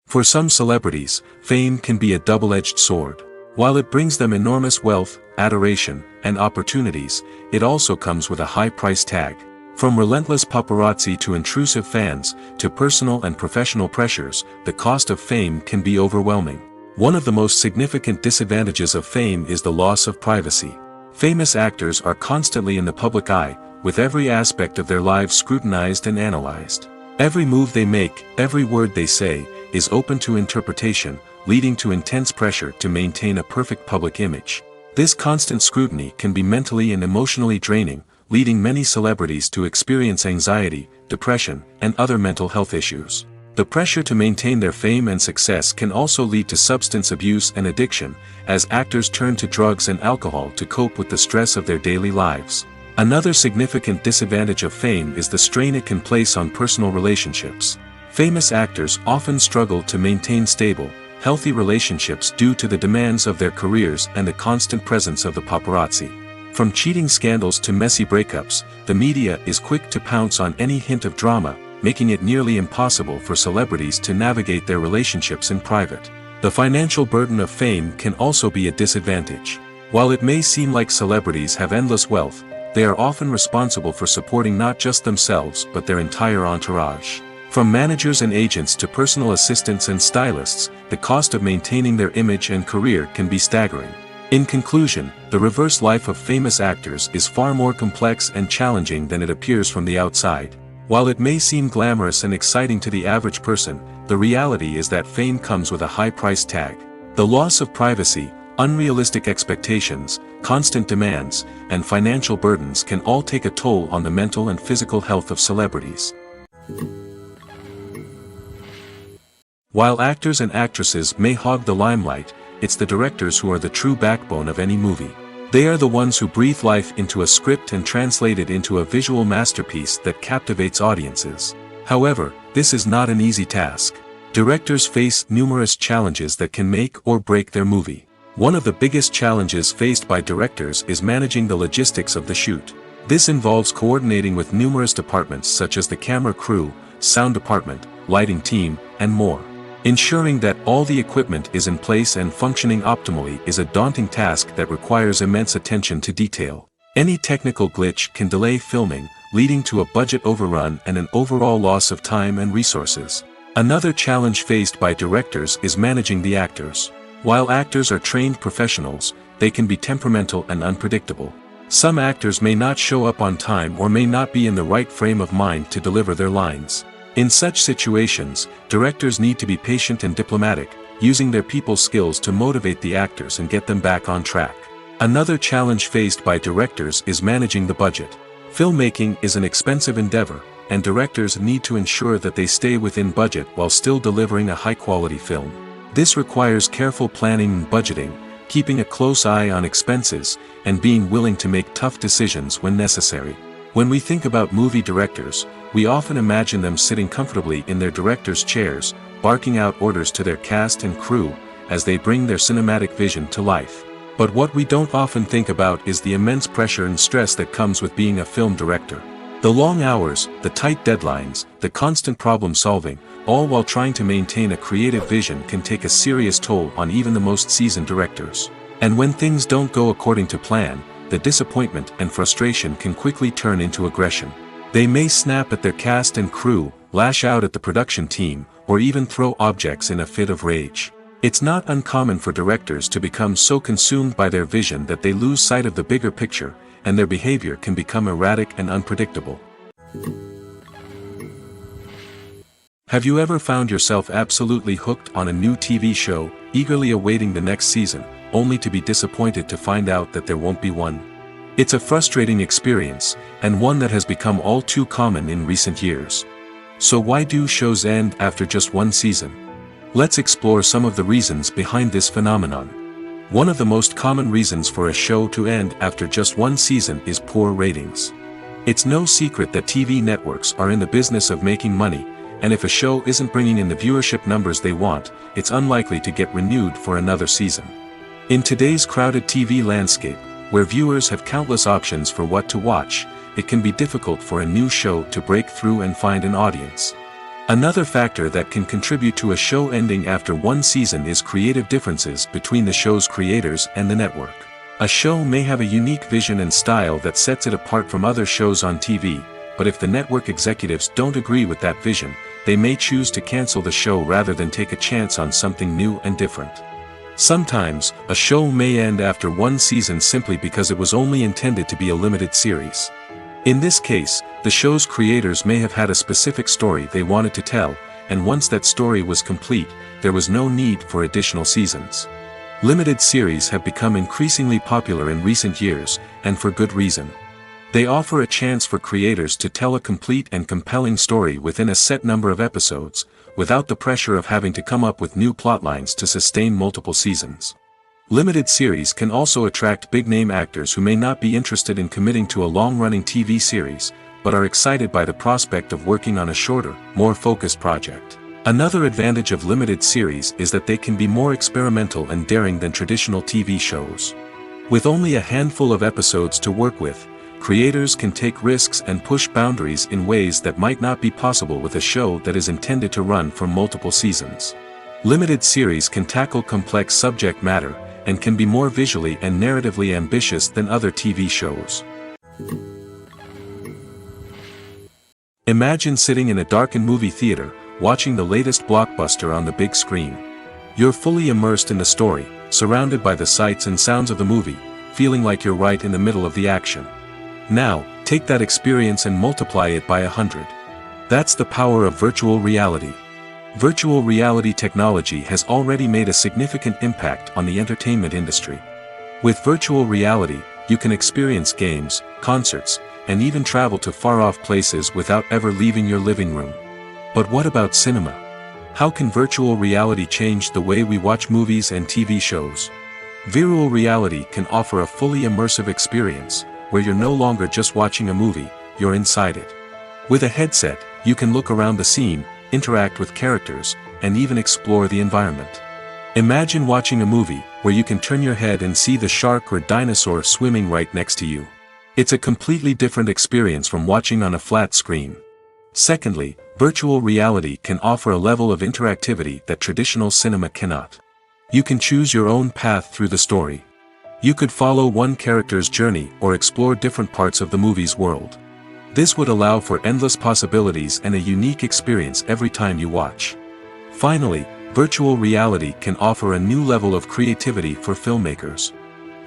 For some celebrities, fame can be a double-edged sword. While it brings them enormous wealth, adoration, and opportunities, it also comes with a high price tag. From relentless paparazzi to intrusive fans, to personal and professional pressures, the cost of fame can be overwhelming. One of the most significant disadvantages of fame is the loss of privacy. Famous actors are constantly in the public eye, with every aspect of their lives scrutinized and analyzed. Every move they make, every word they say, is open to interpretation, leading to intense pressure to maintain a perfect public image. This constant scrutiny can be mentally and emotionally draining, leading many celebrities to experience anxiety, depression, and other mental health issues. The pressure to maintain their fame and success can also lead to substance abuse and addiction, as actors turn to drugs and alcohol to cope with the stress of their daily lives. Another significant disadvantage of fame is the strain it can place on personal relationships. Famous actors often struggle to maintain stable, healthy relationships due to the demands of their careers and the constant presence of the paparazzi. From cheating scandals to messy breakups, the media is quick to pounce on any hint of drama, making it nearly impossible for celebrities to navigate their relationships in private. The financial burden of fame can also be a disadvantage. While it may seem like celebrities have endless wealth, they are often responsible for supporting not just themselves but their entire entourage. From managers and agents to personal assistants and stylists, the cost of maintaining their image and career can be staggering. In conclusion, the reverse life of famous actors is far more complex and challenging than it appears from the outside. While it may seem glamorous and exciting to the average person, the reality is that fame comes with a high price tag. The loss of privacy, unrealistic expectations, constant demands, and financial burdens can all take a toll on the mental and physical health of celebrities. While actors and actresses may hog the limelight, it's the directors who are the true backbone of any movie. They are the ones who breathe life into a script and translate it into a visual masterpiece that captivates audiences. However, this is not an easy task. Directors face numerous challenges that can make or break their movie. One of the biggest challenges faced by directors is managing the logistics of the shoot. This involves coordinating with numerous departments such as the camera crew, sound department, lighting team, and more. Ensuring that all the equipment is in place and functioning optimally is a daunting task that requires immense attention to detail. Any technical glitch can delay filming, leading to a budget overrun and an overall loss of time and resources. Another challenge faced by directors is managing the actors. While actors are trained professionals, they can be temperamental and unpredictable. Some actors may not show up on time or may not be in the right frame of mind to deliver their lines. In such situations, directors need to be patient and diplomatic, using their people skills to motivate the actors and get them back on track. Another challenge faced by directors is managing the budget. Filmmaking is an expensive endeavor, and directors need to ensure that they stay within budget while still delivering a high-quality film. This requires careful planning and budgeting, keeping a close eye on expenses, and being willing to make tough decisions when necessary. When we think about movie directors, we often imagine them sitting comfortably in their director's chairs, barking out orders to their cast and crew, as they bring their cinematic vision to life. But what we don't often think about is the immense pressure and stress that comes with being a film director. The long hours, the tight deadlines, the constant problem solving, all while trying to maintain a creative vision can take a serious toll on even the most seasoned directors. And when things don't go according to plan, the disappointment and frustration can quickly turn into aggression. They may snap at their cast and crew, lash out at the production team, or even throw objects in a fit of rage. It's not uncommon for directors to become so consumed by their vision that they lose sight of the bigger picture, and their behavior can become erratic and unpredictable. Have you ever found yourself absolutely hooked on a new TV show, eagerly awaiting the next season, only to be disappointed to find out that there won't be one? It's a frustrating experience, and one that has become all too common in recent years. So why do shows end after just one season? Let's explore some of the reasons behind this phenomenon. One of the most common reasons for a show to end after just one season is poor ratings. It's no secret that TV networks are in the business of making money, and if a show isn't bringing in the viewership numbers they want, it's unlikely to get renewed for another season. In today's crowded TV landscape, where viewers have countless options for what to watch, it can be difficult for a new show to break through and find an audience. Another factor that can contribute to a show ending after one season is creative differences between the show's creators and the network. A show may have a unique vision and style that sets it apart from other shows on TV, but if the network executives don't agree with that vision, they may choose to cancel the show rather than take a chance on something new and different. Sometimes, a show may end after one season simply because it was only intended to be a limited series. In this case, the show's creators may have had a specific story they wanted to tell, and once that story was complete, there was no need for additional seasons. Limited series have become increasingly popular in recent years, and for good reason. They offer a chance for creators to tell a complete and compelling story within a set number of episodes, without the pressure of having to come up with new plotlines to sustain multiple seasons. Limited series can also attract big-name actors who may not be interested in committing to a long-running TV series, but are excited by the prospect of working on a shorter, more focused project. Another advantage of limited series is that they can be more experimental and daring than traditional TV shows. With only a handful of episodes to work with, creators can take risks and push boundaries in ways that might not be possible with a show that is intended to run for multiple seasons. Limited series can tackle complex subject matter, and can be more visually and narratively ambitious than other TV shows. Imagine sitting in a darkened movie theater, watching the latest blockbuster on the big screen. You're fully immersed in the story, surrounded by the sights and sounds of the movie, feeling like you're right in the middle of the action. Now, take that experience and multiply it by 100. That's the power of virtual reality. Virtual reality technology has already made a significant impact on the entertainment industry. With virtual reality, you can experience games, concerts, and even travel to far-off places without ever leaving your living room. But what about cinema? How can virtual reality change the way we watch movies and TV shows? Virtual reality can offer a fully immersive experience, where you're no longer just watching a movie, you're inside it. With a headset, you can look around the scene, interact with characters, and even explore the environment. Imagine watching a movie where you can turn your head and see the shark or dinosaur swimming right next to you. It's a completely different experience from watching on a flat screen. Secondly, virtual reality can offer a level of interactivity that traditional cinema cannot. You can choose your own path through the story. You could follow one character's journey or explore different parts of the movie's world. This would allow for endless possibilities and a unique experience every time you watch. Finally, virtual reality can offer a new level of creativity for filmmakers.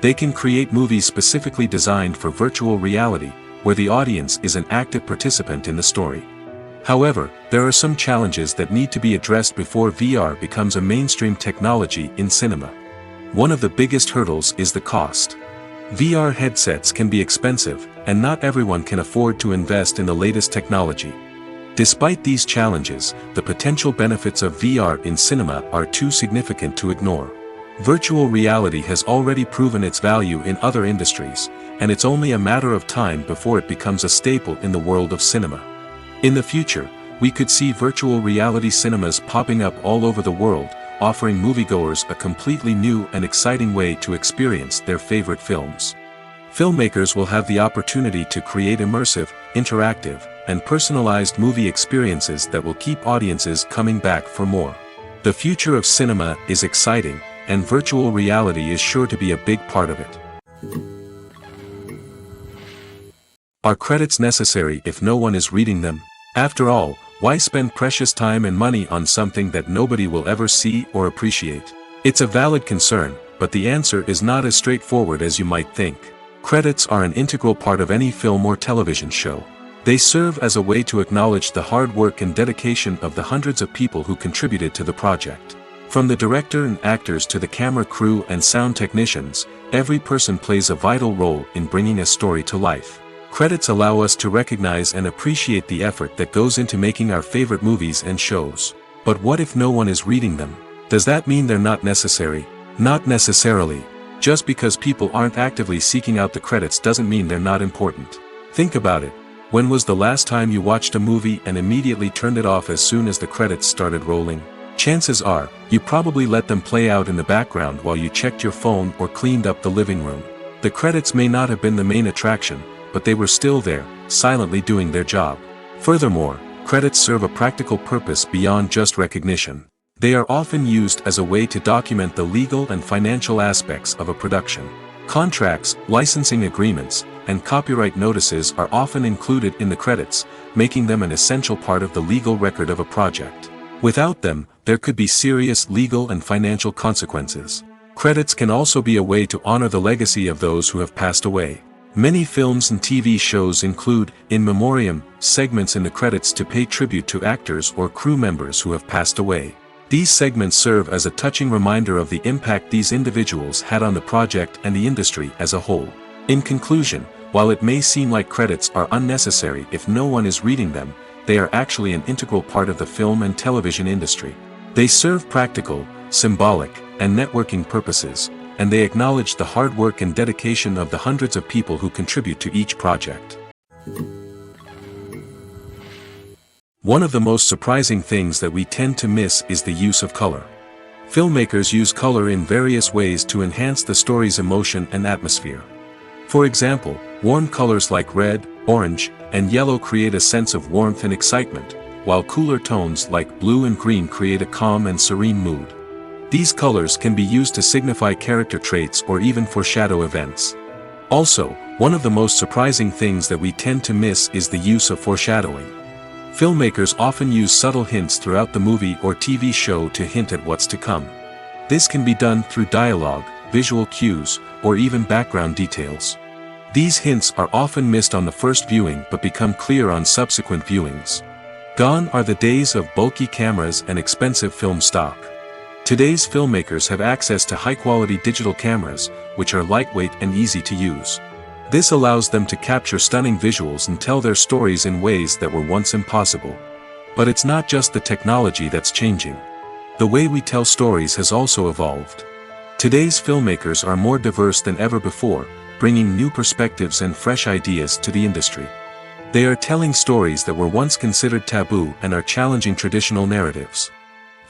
They can create movies specifically designed for virtual reality, where the audience is an active participant in the story. However, there are some challenges that need to be addressed before VR becomes a mainstream technology in cinema. One of the biggest hurdles is the cost. VR headsets can be expensive, and not everyone can afford to invest in the latest technology. Despite these challenges, the potential benefits of VR in cinema are too significant to ignore. Virtual reality has already proven its value in other industries, and it's only a matter of time before it becomes a staple in the world of cinema. In the future, we could see virtual reality cinemas popping up all over the world, offering moviegoers a completely new and exciting way to experience their favorite films. Filmmakers will have the opportunity to create immersive, interactive, and personalized movie experiences that will keep audiences coming back for more. The future of cinema is exciting, and virtual reality is sure to be a big part of it. Are credits necessary if no one is reading them? After all, why spend precious time and money on something that nobody will ever see or appreciate? It's a valid concern, but the answer is not as straightforward as you might think. Credits are an integral part of any film or television show. They serve as a way to acknowledge the hard work and dedication of the hundreds of people who contributed to the project. From the director and actors to the camera crew and sound technicians, every person plays a vital role in bringing a story to life. Credits allow us to recognize and appreciate the effort that goes into making our favorite movies and shows. But what if no one is reading them? Does that mean they're not necessary? Not necessarily. Just because people aren't actively seeking out the credits doesn't mean they're not important. Think about it. When was the last time you watched a movie and immediately turned it off as soon as the credits started rolling? Chances are, you probably let them play out in the background while you checked your phone or cleaned up the living room. The credits may not have been the main attraction, but they were still there, silently doing their job. Furthermore, credits serve a practical purpose beyond just recognition. They are often used as a way to document the legal and financial aspects of a production. Contracts, licensing agreements, and copyright notices are often included in the credits, making them an essential part of the legal record of a project. Without them, there could be serious legal and financial consequences. Credits can also be a way to honor the legacy of those who have passed away. Many films and TV shows include, in memoriam, segments in the credits to pay tribute to actors or crew members who have passed away. These segments serve as a touching reminder of the impact these individuals had on the project and the industry as a whole. In conclusion, while it may seem like credits are unnecessary if no one is reading them, they are actually an integral part of the film and television industry. They serve practical, symbolic, and networking purposes, and they acknowledge the hard work and dedication of the hundreds of people who contribute to each project. One of the most surprising things that we tend to miss is the use of color. Filmmakers use color in various ways to enhance the story's emotion and atmosphere. For example, warm colors like red, orange, and yellow create a sense of warmth and excitement, while cooler tones like blue and green create a calm and serene mood. These colors can be used to signify character traits or even foreshadow events. Also, one of the most surprising things that we tend to miss is the use of foreshadowing. Filmmakers often use subtle hints throughout the movie or TV show to hint at what's to come. This can be done through dialogue, visual cues, or even background details. These hints are often missed on the first viewing but become clear on subsequent viewings. Gone are the days of bulky cameras and expensive film stock. Today's filmmakers have access to high-quality digital cameras, which are lightweight and easy to use. This allows them to capture stunning visuals and tell their stories in ways that were once impossible. But it's not just the technology that's changing. The way we tell stories has also evolved. Today's filmmakers are more diverse than ever before, bringing new perspectives and fresh ideas to the industry. They are telling stories that were once considered taboo and are challenging traditional narratives.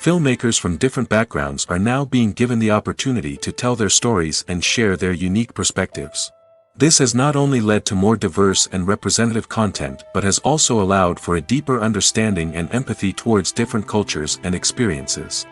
Filmmakers from different backgrounds are now being given the opportunity to tell their stories and share their unique perspectives. This has not only led to more diverse and representative content but has also allowed for a deeper understanding and empathy towards different cultures and experiences.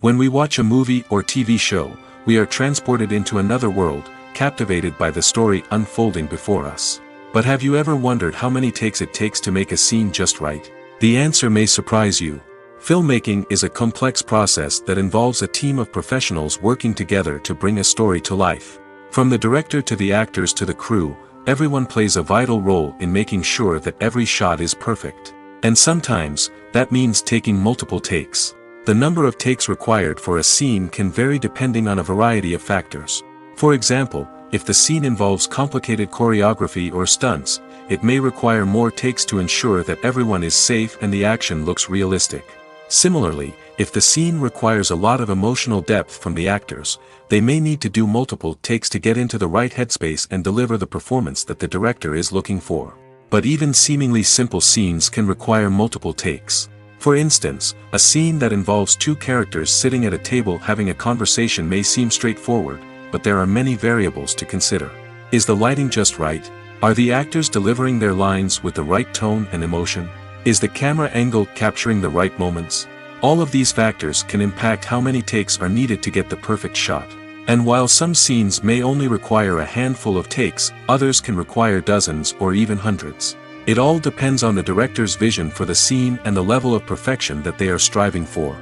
When we watch a movie or TV show, we are transported into another world, captivated by the story unfolding before us. But have you ever wondered how many takes it takes to make a scene just right? The answer may surprise you. Filmmaking is a complex process that involves a team of professionals working together to bring a story to life. From the director to the actors to the crew, everyone plays a vital role in making sure that every shot is perfect. And sometimes, that means taking multiple takes. The number of takes required for a scene can vary depending on a variety of factors. For example, if the scene involves complicated choreography or stunts, it may require more takes to ensure that everyone is safe and the action looks realistic. Similarly, if the scene requires a lot of emotional depth from the actors, they may need to do multiple takes to get into the right headspace and deliver the performance that the director is looking for. But even seemingly simple scenes can require multiple takes. For instance, a scene that involves two characters sitting at a table having a conversation may seem straightforward, but there are many variables to consider. Is the lighting just right? Are the actors delivering their lines with the right tone and emotion? Is the camera angle capturing the right moments? All of these factors can impact how many takes are needed to get the perfect shot. And while some scenes may only require a handful of takes, others can require dozens or even hundreds. It all depends on the director's vision for the scene and the level of perfection that they are striving for.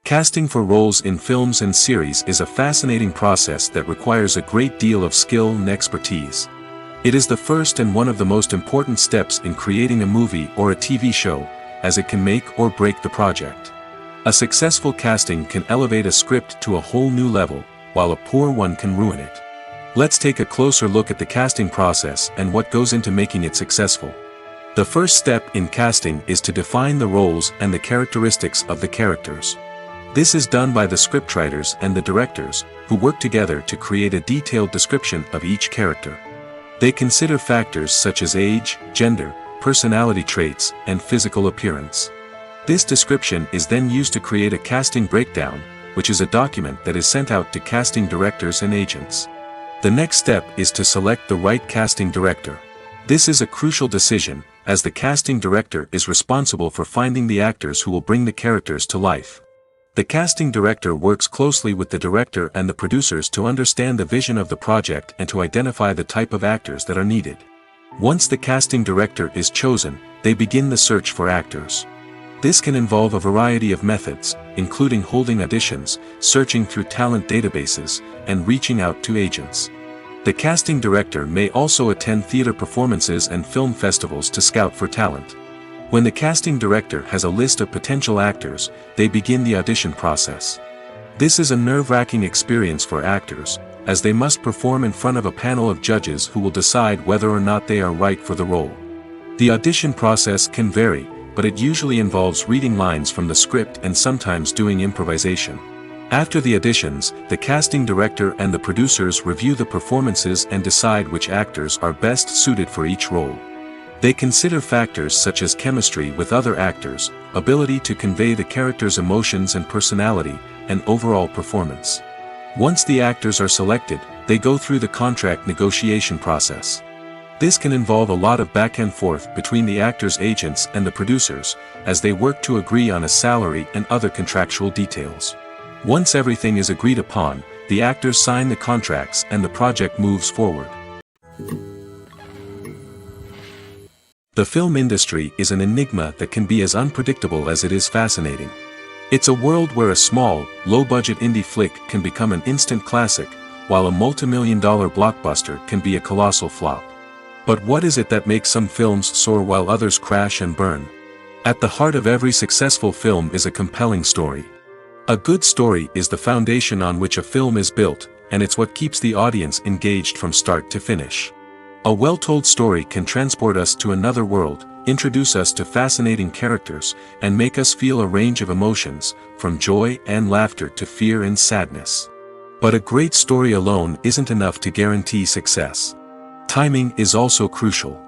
Casting for roles in films and series is a fascinating process that requires a great deal of skill and expertise. It is the first and one of the most important steps in creating a movie or a TV show, as it can make or break the project. A successful casting can elevate a script to a whole new level, while a poor one can ruin it. Let's take a closer look at the casting process and what goes into making it successful. The first step in casting is to define the roles and the characteristics of the characters. This is done by the scriptwriters and the directors, who work together to create a detailed description of each character. They consider factors such as age, gender, personality traits, and physical appearance. This description is then used to create a casting breakdown, which is a document that is sent out to casting directors and agents. The next step is to select the right casting director. This is a crucial decision, as the casting director is responsible for finding the actors who will bring the characters to life. The casting director works closely with the director and the producers to understand the vision of the project and to identify the type of actors that are needed. Once the casting director is chosen, they begin the search for actors. This can involve a variety of methods, including holding auditions, searching through talent databases, and reaching out to agents. The casting director may also attend theater performances and film festivals to scout for talent. When the casting director has a list of potential actors, they begin the audition process. This is a nerve-wracking experience for actors, as they must perform in front of a panel of judges who will decide whether or not they are right for the role. The audition process can vary, but it usually involves reading lines from the script and sometimes doing improvisation. After the auditions, the casting director and the producers review the performances and decide which actors are best suited for each role. They consider factors such as chemistry with other actors, ability to convey the character's emotions and personality, and overall performance. Once the actors are selected, they go through the contract negotiation process. This can involve a lot of back and forth between the actors' agents and the producers, as they work to agree on a salary and other contractual details. Once everything is agreed upon, the actors sign the contracts and the project moves forward. The film industry is an enigma that can be as unpredictable as it is fascinating. It's a world where a small, low-budget indie flick can become an instant classic, while a multi-million-dollar blockbuster can be a colossal flop. But what is it that makes some films soar while others crash and burn? At the heart of every successful film is a compelling story. A good story is the foundation on which a film is built, and it's what keeps the audience engaged from start to finish. A well-told story can transport us to another world, introduce us to fascinating characters, and make us feel a range of emotions, from joy and laughter to fear and sadness. But a great story alone isn't enough to guarantee success. Timing is also crucial.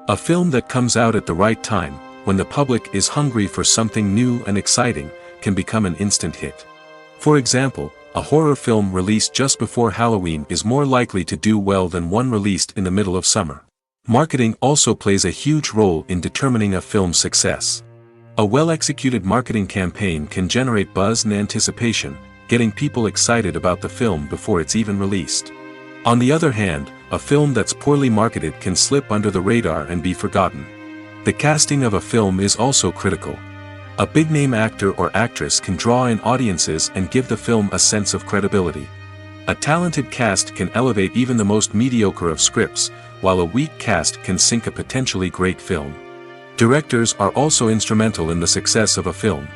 A film that comes out at the right time, when the public is hungry for something new and exciting, can become an instant hit. For example, a horror film released just before Halloween is more likely to do well than one released in the middle of summer. Marketing also plays a huge role in determining a film's success. A well-executed marketing campaign can generate buzz and anticipation, getting people excited about the film before it's even released. On the other hand, a film that's poorly marketed can slip under the radar and be forgotten. The casting of a film is also critical. A big-name actor or actress can draw in audiences and give the film a sense of credibility. A talented cast can elevate even the most mediocre of scripts, while a weak cast can sink a potentially great film. Directors are also instrumental in the success of a film.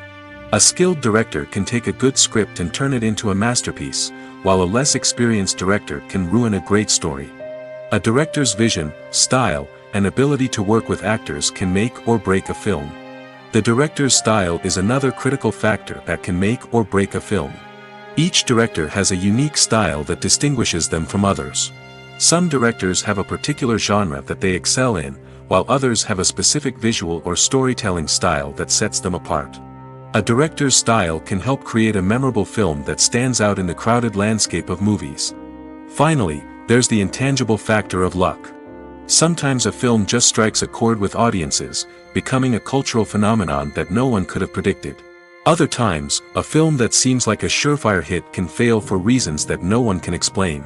A skilled director can take a good script and turn it into a masterpiece, while a less experienced director can ruin a great story. A director's vision, style, and ability to work with actors can make or break a film. The director's style is another critical factor that can make or break a film. Each director has a unique style that distinguishes them from others. Some directors have a particular genre that they excel in, while others have a specific visual or storytelling style that sets them apart. A director's style can help create a memorable film that stands out in the crowded landscape of movies. Finally, there's the intangible factor of luck. Sometimes a film just strikes a chord with audiences, becoming a cultural phenomenon that no one could have predicted. Other times, a film that seems like a surefire hit can fail for reasons that no one can explain.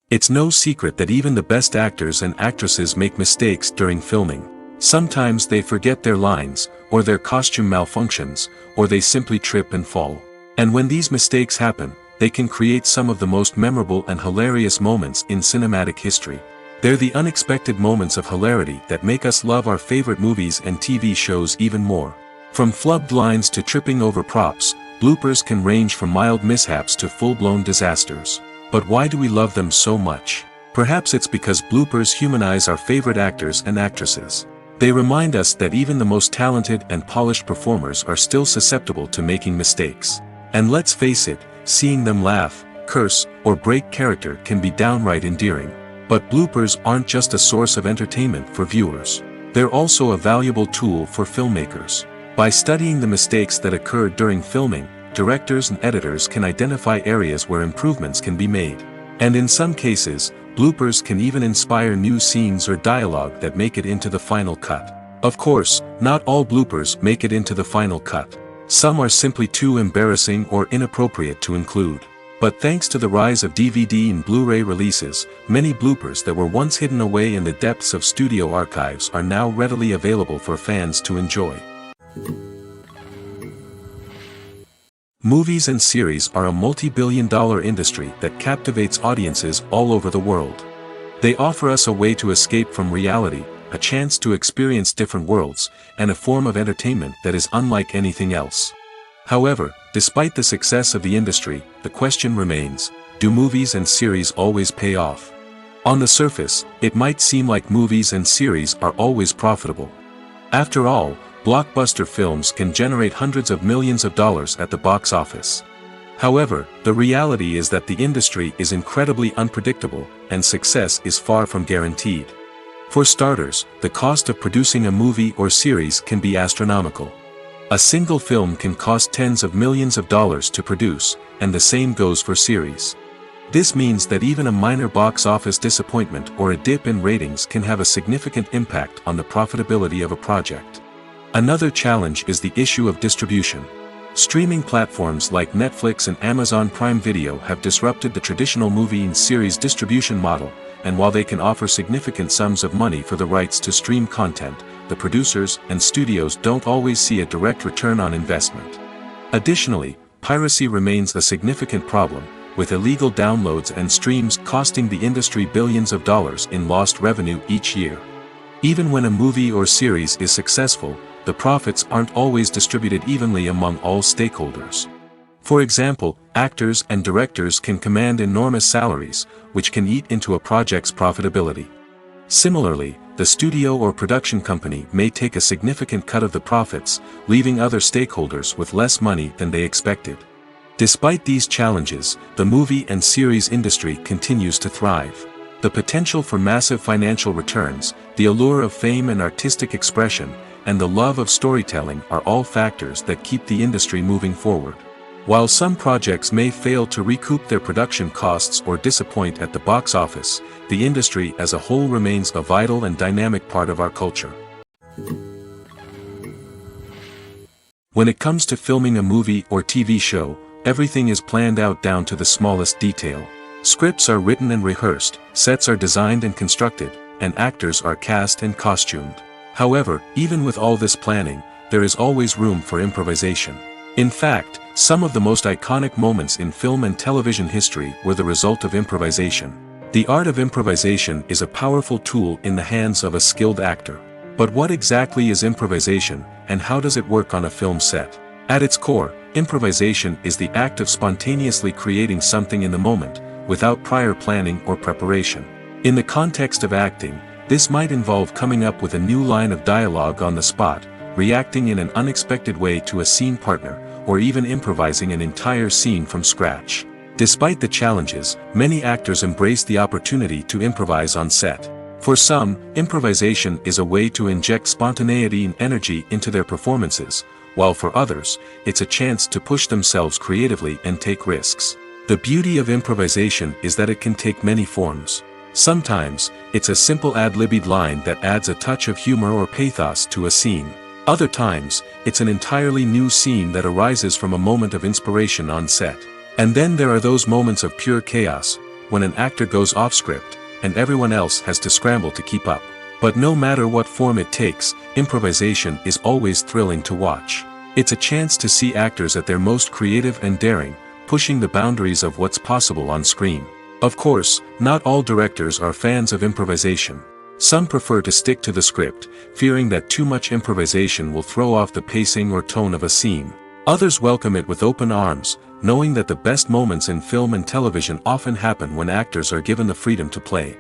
It's no secret that even the best actors and actresses make mistakes during filming. Sometimes they forget their lines, or their costume malfunctions, or they simply trip and fall. And when these mistakes happen, they can create some of the most memorable and hilarious moments in cinematic history. They're the unexpected moments of hilarity that make us love our favorite movies and TV shows even more. From flubbed lines to tripping over props, bloopers can range from mild mishaps to full-blown disasters. But why do we love them so much? Perhaps it's because bloopers humanize our favorite actors and actresses. They remind us that even the most talented and polished performers are still susceptible to making mistakes. And let's face it, seeing them laugh, curse, or break character can be downright endearing. But bloopers aren't just a source of entertainment for viewers. They're also a valuable tool for filmmakers. By studying the mistakes that occur during filming, directors and editors can identify areas where improvements can be made. And in some cases, bloopers can even inspire new scenes or dialogue that make it into the final cut. Of course, not all bloopers make it into the final cut. Some are simply too embarrassing or inappropriate to include. But thanks to the rise of DVD and Blu-ray releases, many bloopers that were once hidden away in the depths of studio archives are now readily available for fans to enjoy. Movies and series are a multi-billion-dollar industry that captivates audiences all over the world. They offer us a way to escape from reality, a chance to experience different worlds, and a form of entertainment that is unlike anything else. However, despite the success of the industry, the question remains, do movies and series always pay off? On the surface, it might seem like movies and series are always profitable. After all, blockbuster films can generate hundreds of millions of dollars at the box office. However, the reality is that the industry is incredibly unpredictable, and success is far from guaranteed. For starters, the cost of producing a movie or series can be astronomical. A single film can cost tens of millions of dollars to produce, and the same goes for series. This means that even a minor box office disappointment or a dip in ratings can have a significant impact on the profitability of a project. Another challenge is the issue of distribution. Streaming platforms like Netflix and Amazon Prime Video have disrupted the traditional movie and series distribution model, and while they can offer significant sums of money for the rights to stream content, the producers and studios don't always see a direct return on investment. Additionally, piracy remains a significant problem, with illegal downloads and streams costing the industry billions of dollars in lost revenue each year. Even when a movie or series is successful, the profits aren't always distributed evenly among all stakeholders. For example, actors and directors can command enormous salaries, which can eat into a project's profitability. Similarly, the studio or production company may take a significant cut of the profits, leaving other stakeholders with less money than they expected. Despite these challenges, the movie and series industry continues to thrive. The potential for massive financial returns, the allure of fame and artistic expression, and the love of storytelling are all factors that keep the industry moving forward. While some projects may fail to recoup their production costs or disappoint at the box office, the industry as a whole remains a vital and dynamic part of our culture. When it comes to filming a movie or TV show, everything is planned out down to the smallest detail. Scripts are written and rehearsed, sets are designed and constructed, and actors are cast and costumed. However, even with all this planning, there is always room for improvisation. In fact, some of the most iconic moments in film and television history were the result of improvisation. The art of improvisation is a powerful tool in the hands of a skilled actor. But what exactly is improvisation, and how does it work on a film set? At its core, improvisation is the act of spontaneously creating something in the moment, without prior planning or preparation. In the context of acting, this might involve coming up with a new line of dialogue on the spot, reacting in an unexpected way to a scene partner, or even improvising an entire scene from scratch. Despite the challenges, many actors embrace the opportunity to improvise on set. For some, improvisation is a way to inject spontaneity and energy into their performances, while for others, it's a chance to push themselves creatively and take risks. The beauty of improvisation is that it can take many forms. Sometimes, it's a simple ad-libbed line that adds a touch of humor or pathos to a scene. Other times, it's an entirely new scene that arises from a moment of inspiration on set. And then there are those moments of pure chaos, when an actor goes off script, and everyone else has to scramble to keep up. But no matter what form it takes, improvisation is always thrilling to watch. It's a chance to see actors at their most creative and daring, pushing the boundaries of what's possible on screen. Of course, not all directors are fans of improvisation. Some prefer to stick to the script, fearing that too much improvisation will throw off the pacing or tone of a scene. Others welcome it with open arms, knowing that the best moments in film and television often happen when actors are given the freedom to play.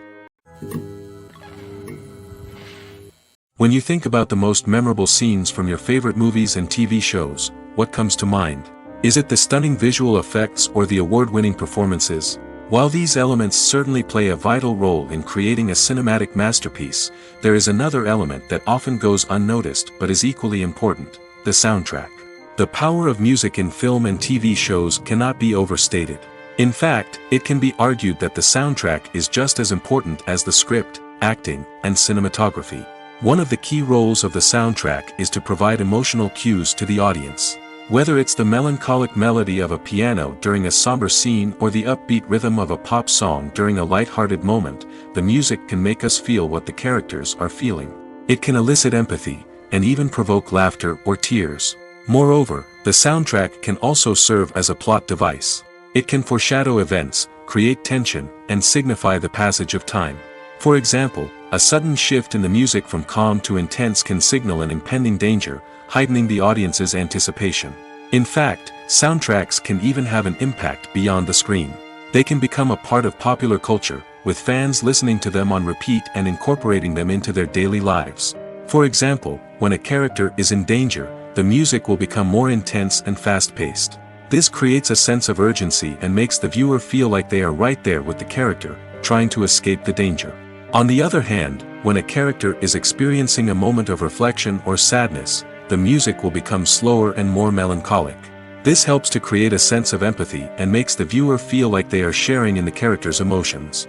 When you think about the most memorable scenes from your favorite movies and TV shows, what comes to mind? Is it the stunning visual effects or the award-winning performances? While these elements certainly play a vital role in creating a cinematic masterpiece, there is another element that often goes unnoticed but is equally important: the soundtrack. The power of music in film and TV shows cannot be overstated. In fact, it can be argued that the soundtrack is just as important as the script, acting, and cinematography. One of the key roles of the soundtrack is to provide emotional cues to the audience. Whether it's the melancholic melody of a piano during a somber scene or the upbeat rhythm of a pop song during a light-hearted moment, the music can make us feel what the characters are feeling. It can elicit empathy, and even provoke laughter or tears. Moreover, the soundtrack can also serve as a plot device. It can foreshadow events, create tension, and signify the passage of time. For example, a sudden shift in the music from calm to intense can signal an impending danger, heightening the audience's anticipation. In fact, soundtracks can even have an impact beyond the screen. They can become a part of popular culture, with fans listening to them on repeat and incorporating them into their daily lives. For example, when a character is in danger, the music will become more intense and fast-paced. This creates a sense of urgency and makes the viewer feel like they are right there with the character, trying to escape the danger. On the other hand, when a character is experiencing a moment of reflection or sadness, the music will become slower and more melancholic. This helps to create a sense of empathy and makes the viewer feel like they are sharing in the character's emotions.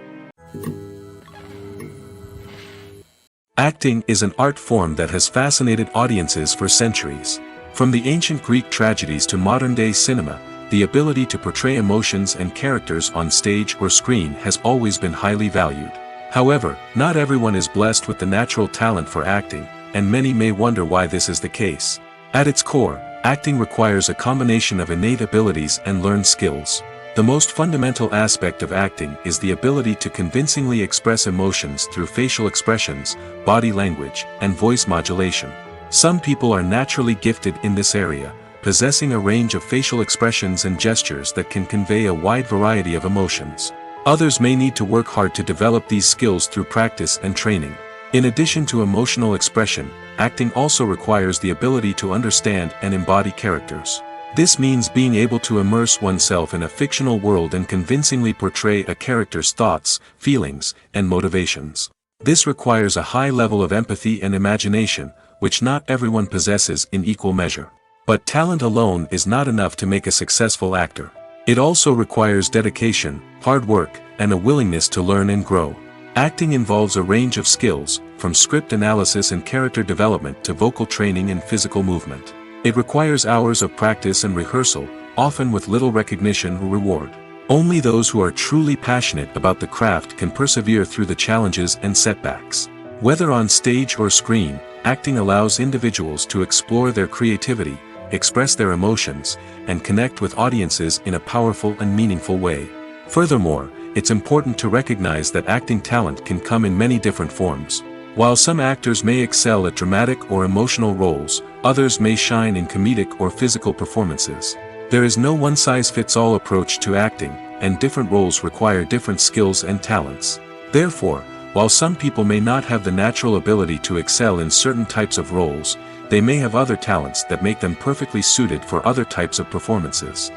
Acting is an art form that has fascinated audiences for centuries. From the ancient Greek tragedies to modern-day cinema, the ability to portray emotions and characters on stage or screen has always been highly valued. However, not everyone is blessed with the natural talent for acting, and many may wonder why this is the case. At its core, acting requires a combination of innate abilities and learned skills. The most fundamental aspect of acting is the ability to convincingly express emotions through facial expressions, body language, and voice modulation. Some people are naturally gifted in this area, possessing a range of facial expressions and gestures that can convey a wide variety of emotions. Others may need to work hard to develop these skills through practice and training. In addition to emotional expression, acting also requires the ability to understand and embody characters. This means being able to immerse oneself in a fictional world and convincingly portray a character's thoughts, feelings, and motivations. This requires a high level of empathy and imagination, which not everyone possesses in equal measure. But talent alone is not enough to make a successful actor. It also requires dedication, hard work, and a willingness to learn and grow. Acting involves a range of skills, from script analysis and character development to vocal training and physical movement. It requires hours of practice and rehearsal, often with little recognition or reward. Only those who are truly passionate about the craft can persevere through the challenges and setbacks. Whether on stage or screen, acting allows individuals to explore their creativity, express their emotions, and connect with audiences in a powerful and meaningful way. Furthermore, it's important to recognize that acting talent can come in many different forms. While some actors may excel at dramatic or emotional roles, others may shine in comedic or physical performances. There is no one-size-fits-all approach to acting, and different roles require different skills and talents. Therefore, while some people may not have the natural ability to excel in certain types of roles, they may have other talents that make them perfectly suited for other types of performances.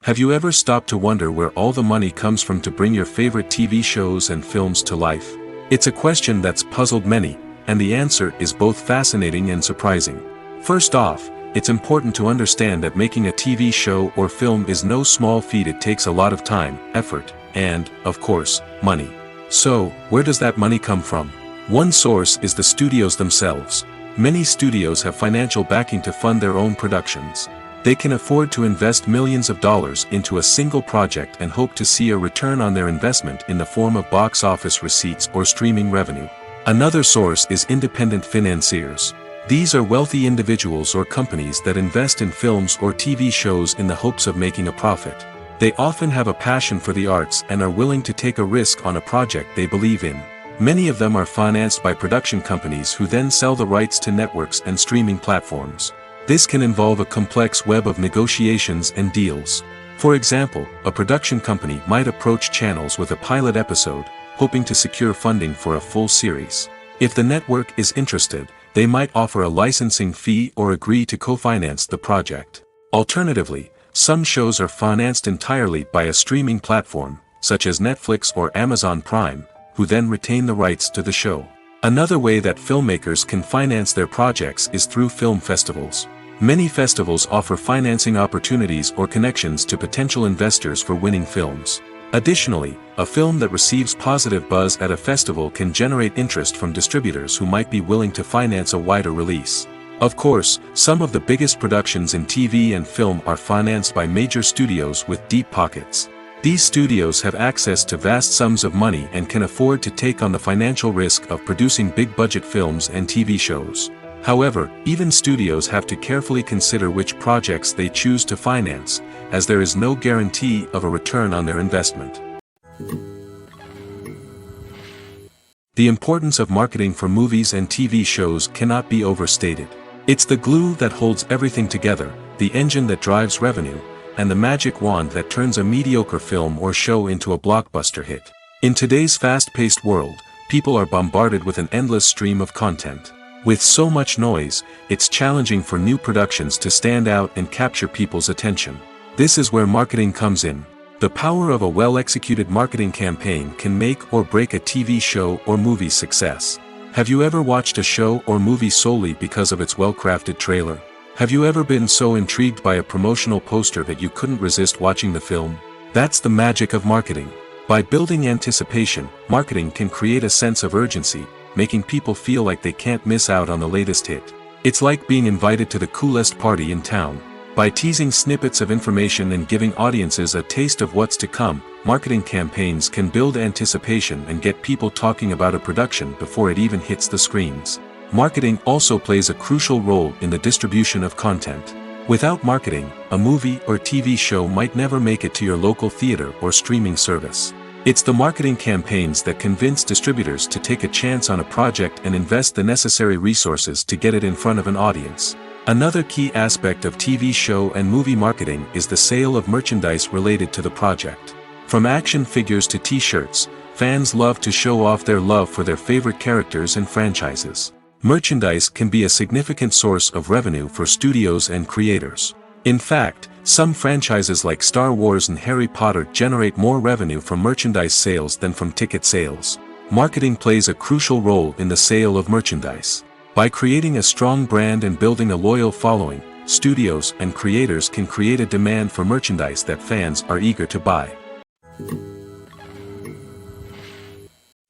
Have you ever stopped to wonder where all the money comes from to bring your favorite TV shows and films to life? It's a question that's puzzled many, and the answer is both fascinating and surprising. First off, it's important to understand that making a TV show or film is no small feat. It takes a lot of time, effort, and, of course, money. So, where does that money come from? One source is the studios themselves. Many studios have financial backing to fund their own productions. They can afford to invest millions of dollars into a single project and hope to see a return on their investment in the form of box office receipts or streaming revenue. Another source is independent financiers. These are wealthy individuals or companies that invest in films or TV shows in the hopes of making a profit. They often have a passion for the arts and are willing to take a risk on a project they believe in. Many of them are financed by production companies who then sell the rights to networks and streaming platforms. This can involve a complex web of negotiations and deals. For example, a production company might approach channels with a pilot episode, hoping to secure funding for a full series. If the network is interested, they might offer a licensing fee or agree to co-finance the project. Alternatively, some shows are financed entirely by a streaming platform, such as Netflix or Amazon Prime, who then retain the rights to the show. Another way that filmmakers can finance their projects is through film festivals. Many festivals offer financing opportunities or connections to potential investors for winning films. Additionally, a film that receives positive buzz at a festival can generate interest from distributors who might be willing to finance a wider release. Of course, some of the biggest productions in TV and film are financed by major studios with deep pockets. These studios have access to vast sums of money and can afford to take on the financial risk of producing big-budget films and TV shows. However, even studios have to carefully consider which projects they choose to finance, as there is no guarantee of a return on their investment. The importance of marketing for movies and TV shows cannot be overstated. It's the glue that holds everything together, the engine that drives revenue, and the magic wand that turns a mediocre film or show into a blockbuster hit. In today's fast-paced world, people are bombarded with an endless stream of content. With so much noise, it's challenging for new productions to stand out and capture people's attention. This is where marketing comes in. The power of a well-executed marketing campaign can make or break a TV show or movie's success. Have you ever watched a show or movie solely because of its well-crafted trailer? Have you ever been so intrigued by a promotional poster that you couldn't resist watching the film? That's the magic of marketing. By building anticipation, marketing can create a sense of urgency, making people feel like they can't miss out on the latest hit. It's like being invited to the coolest party in town. By teasing snippets of information and giving audiences a taste of what's to come, marketing campaigns can build anticipation and get people talking about a production before it even hits the screens. Marketing also plays a crucial role in the distribution of content. Without marketing, a movie or TV show might never make it to your local theater or streaming service. It's the marketing campaigns that convince distributors to take a chance on a project and invest the necessary resources to get it in front of an audience. Another key aspect of TV show and movie marketing is the sale of merchandise related to the project. From action figures to t-shirts, fans love to show off their love for their favorite characters and franchises. Merchandise can be a significant source of revenue for studios and creators. In fact, some franchises like Star Wars and Harry Potter generate more revenue from merchandise sales than from ticket sales. Marketing plays a crucial role in the sale of merchandise. By creating a strong brand and building a loyal following, studios and creators can create a demand for merchandise that fans are eager to buy.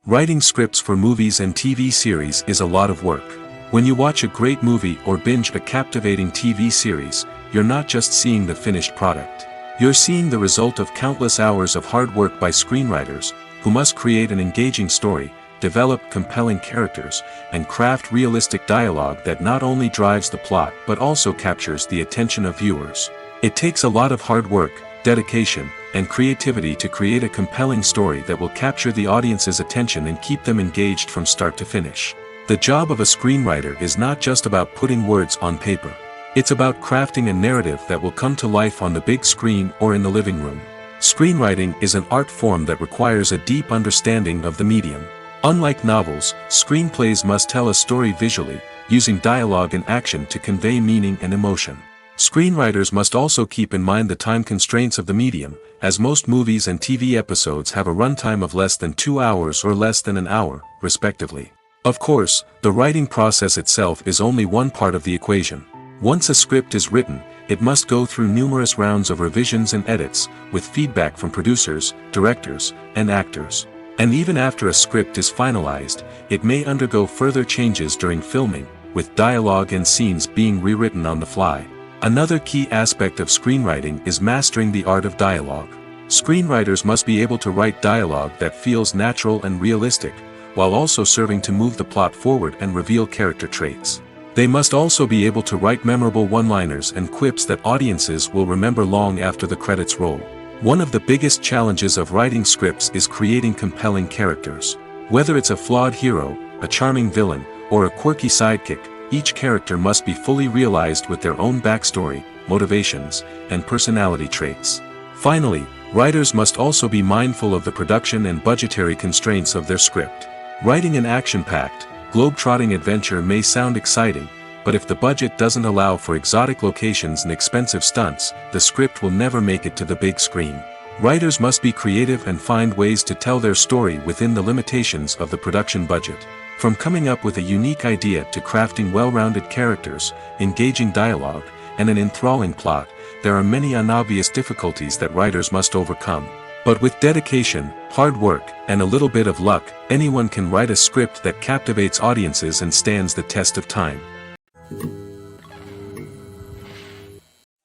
Writing scripts for movies and TV series is a lot of work. When you watch a great movie or binge a captivating TV series, you're not just seeing the finished product. You're seeing the result of countless hours of hard work by screenwriters, who must create an engaging story, develop compelling characters, and craft realistic dialogue that not only drives the plot but also captures the attention of viewers. It takes a lot of hard work, dedication, and creativity to create a compelling story that will capture the audience's attention and keep them engaged from start to finish. The job of a screenwriter is not just about putting words on paper. It's about crafting a narrative that will come to life on the big screen or in the living room. Screenwriting is an art form that requires a deep understanding of the medium. Unlike novels, screenplays must tell a story visually, using dialogue and action to convey meaning and emotion. Screenwriters must also keep in mind the time constraints of the medium, as most movies and TV episodes have a runtime of less than 2 hours or less than an hour, respectively. Of course, the writing process itself is only one part of the equation. Once a script is written, it must go through numerous rounds of revisions and edits, with feedback from producers, directors, and actors. And even after a script is finalized, it may undergo further changes during filming, with dialogue and scenes being rewritten on the fly. Another key aspect of screenwriting is mastering the art of dialogue. Screenwriters must be able to write dialogue that feels natural and realistic, while also serving to move the plot forward and reveal character traits. They must also be able to write memorable one-liners and quips that audiences will remember long after the credits roll. One of the biggest challenges of writing scripts is creating compelling characters. Whether it's a flawed hero, a charming villain, or a quirky sidekick, each character must be fully realized with their own backstory, motivations, and personality traits. Finally, writers must also be mindful of the production and budgetary constraints of their script. Writing an action-packed, globe-trotting adventure may sound exciting, but if the budget doesn't allow for exotic locations and expensive stunts, the script will never make it to the big screen. Writers must be creative and find ways to tell their story within the limitations of the production budget. From coming up with a unique idea to crafting well-rounded characters, engaging dialogue, and an enthralling plot, there are many unobvious difficulties that writers must overcome. But with dedication, hard work, and a little bit of luck, anyone can write a script that captivates audiences and stands the test of time.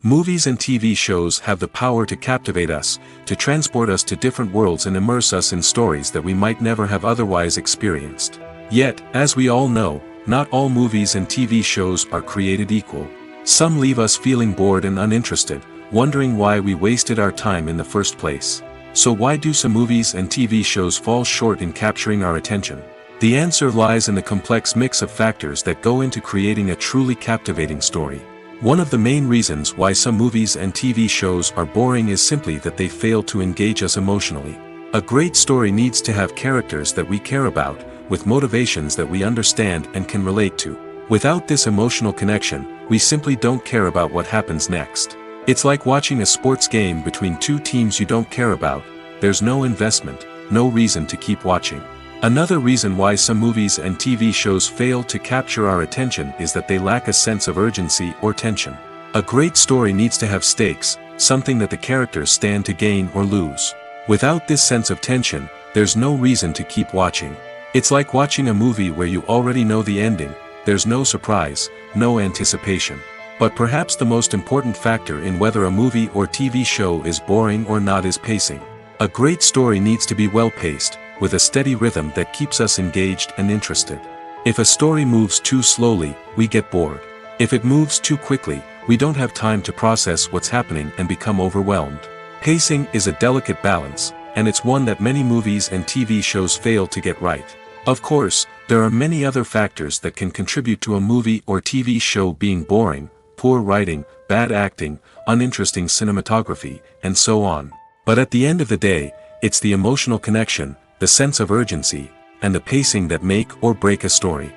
Movies and TV shows have the power to captivate us, to transport us to different worlds and immerse us in stories that we might never have otherwise experienced. Yet, as we all know, not all movies and TV shows are created equal. Some leave us feeling bored and uninterested, wondering why we wasted our time in the first place. So why do some movies and TV shows fall short in capturing our attention? The answer lies in the complex mix of factors that go into creating a truly captivating story. One of the main reasons why some movies and TV shows are boring is simply that they fail to engage us emotionally. A great story needs to have characters that we care about, with motivations that we understand and can relate to. Without this emotional connection, we simply don't care about what happens next. It's like watching a sports game between two teams you don't care about. There's no investment, no reason to keep watching. Another reason why some movies and TV shows fail to capture our attention is that they lack a sense of urgency or tension. A great story needs to have stakes, something that the characters stand to gain or lose. Without this sense of tension, there's no reason to keep watching. It's like watching a movie where you already know the ending. There's no surprise, no anticipation. But perhaps the most important factor in whether a movie or TV show is boring or not is pacing. A great story needs to be well-paced, with a steady rhythm that keeps us engaged and interested. If a story moves too slowly, we get bored. If it moves too quickly, we don't have time to process what's happening and become overwhelmed. Pacing is a delicate balance, and it's one that many movies and TV shows fail to get right. Of course, there are many other factors that can contribute to a movie or TV show being boring: poor writing, bad acting, uninteresting cinematography, and so on. But at the end of the day, it's the emotional connection, the sense of urgency, and the pacing that make or break a story.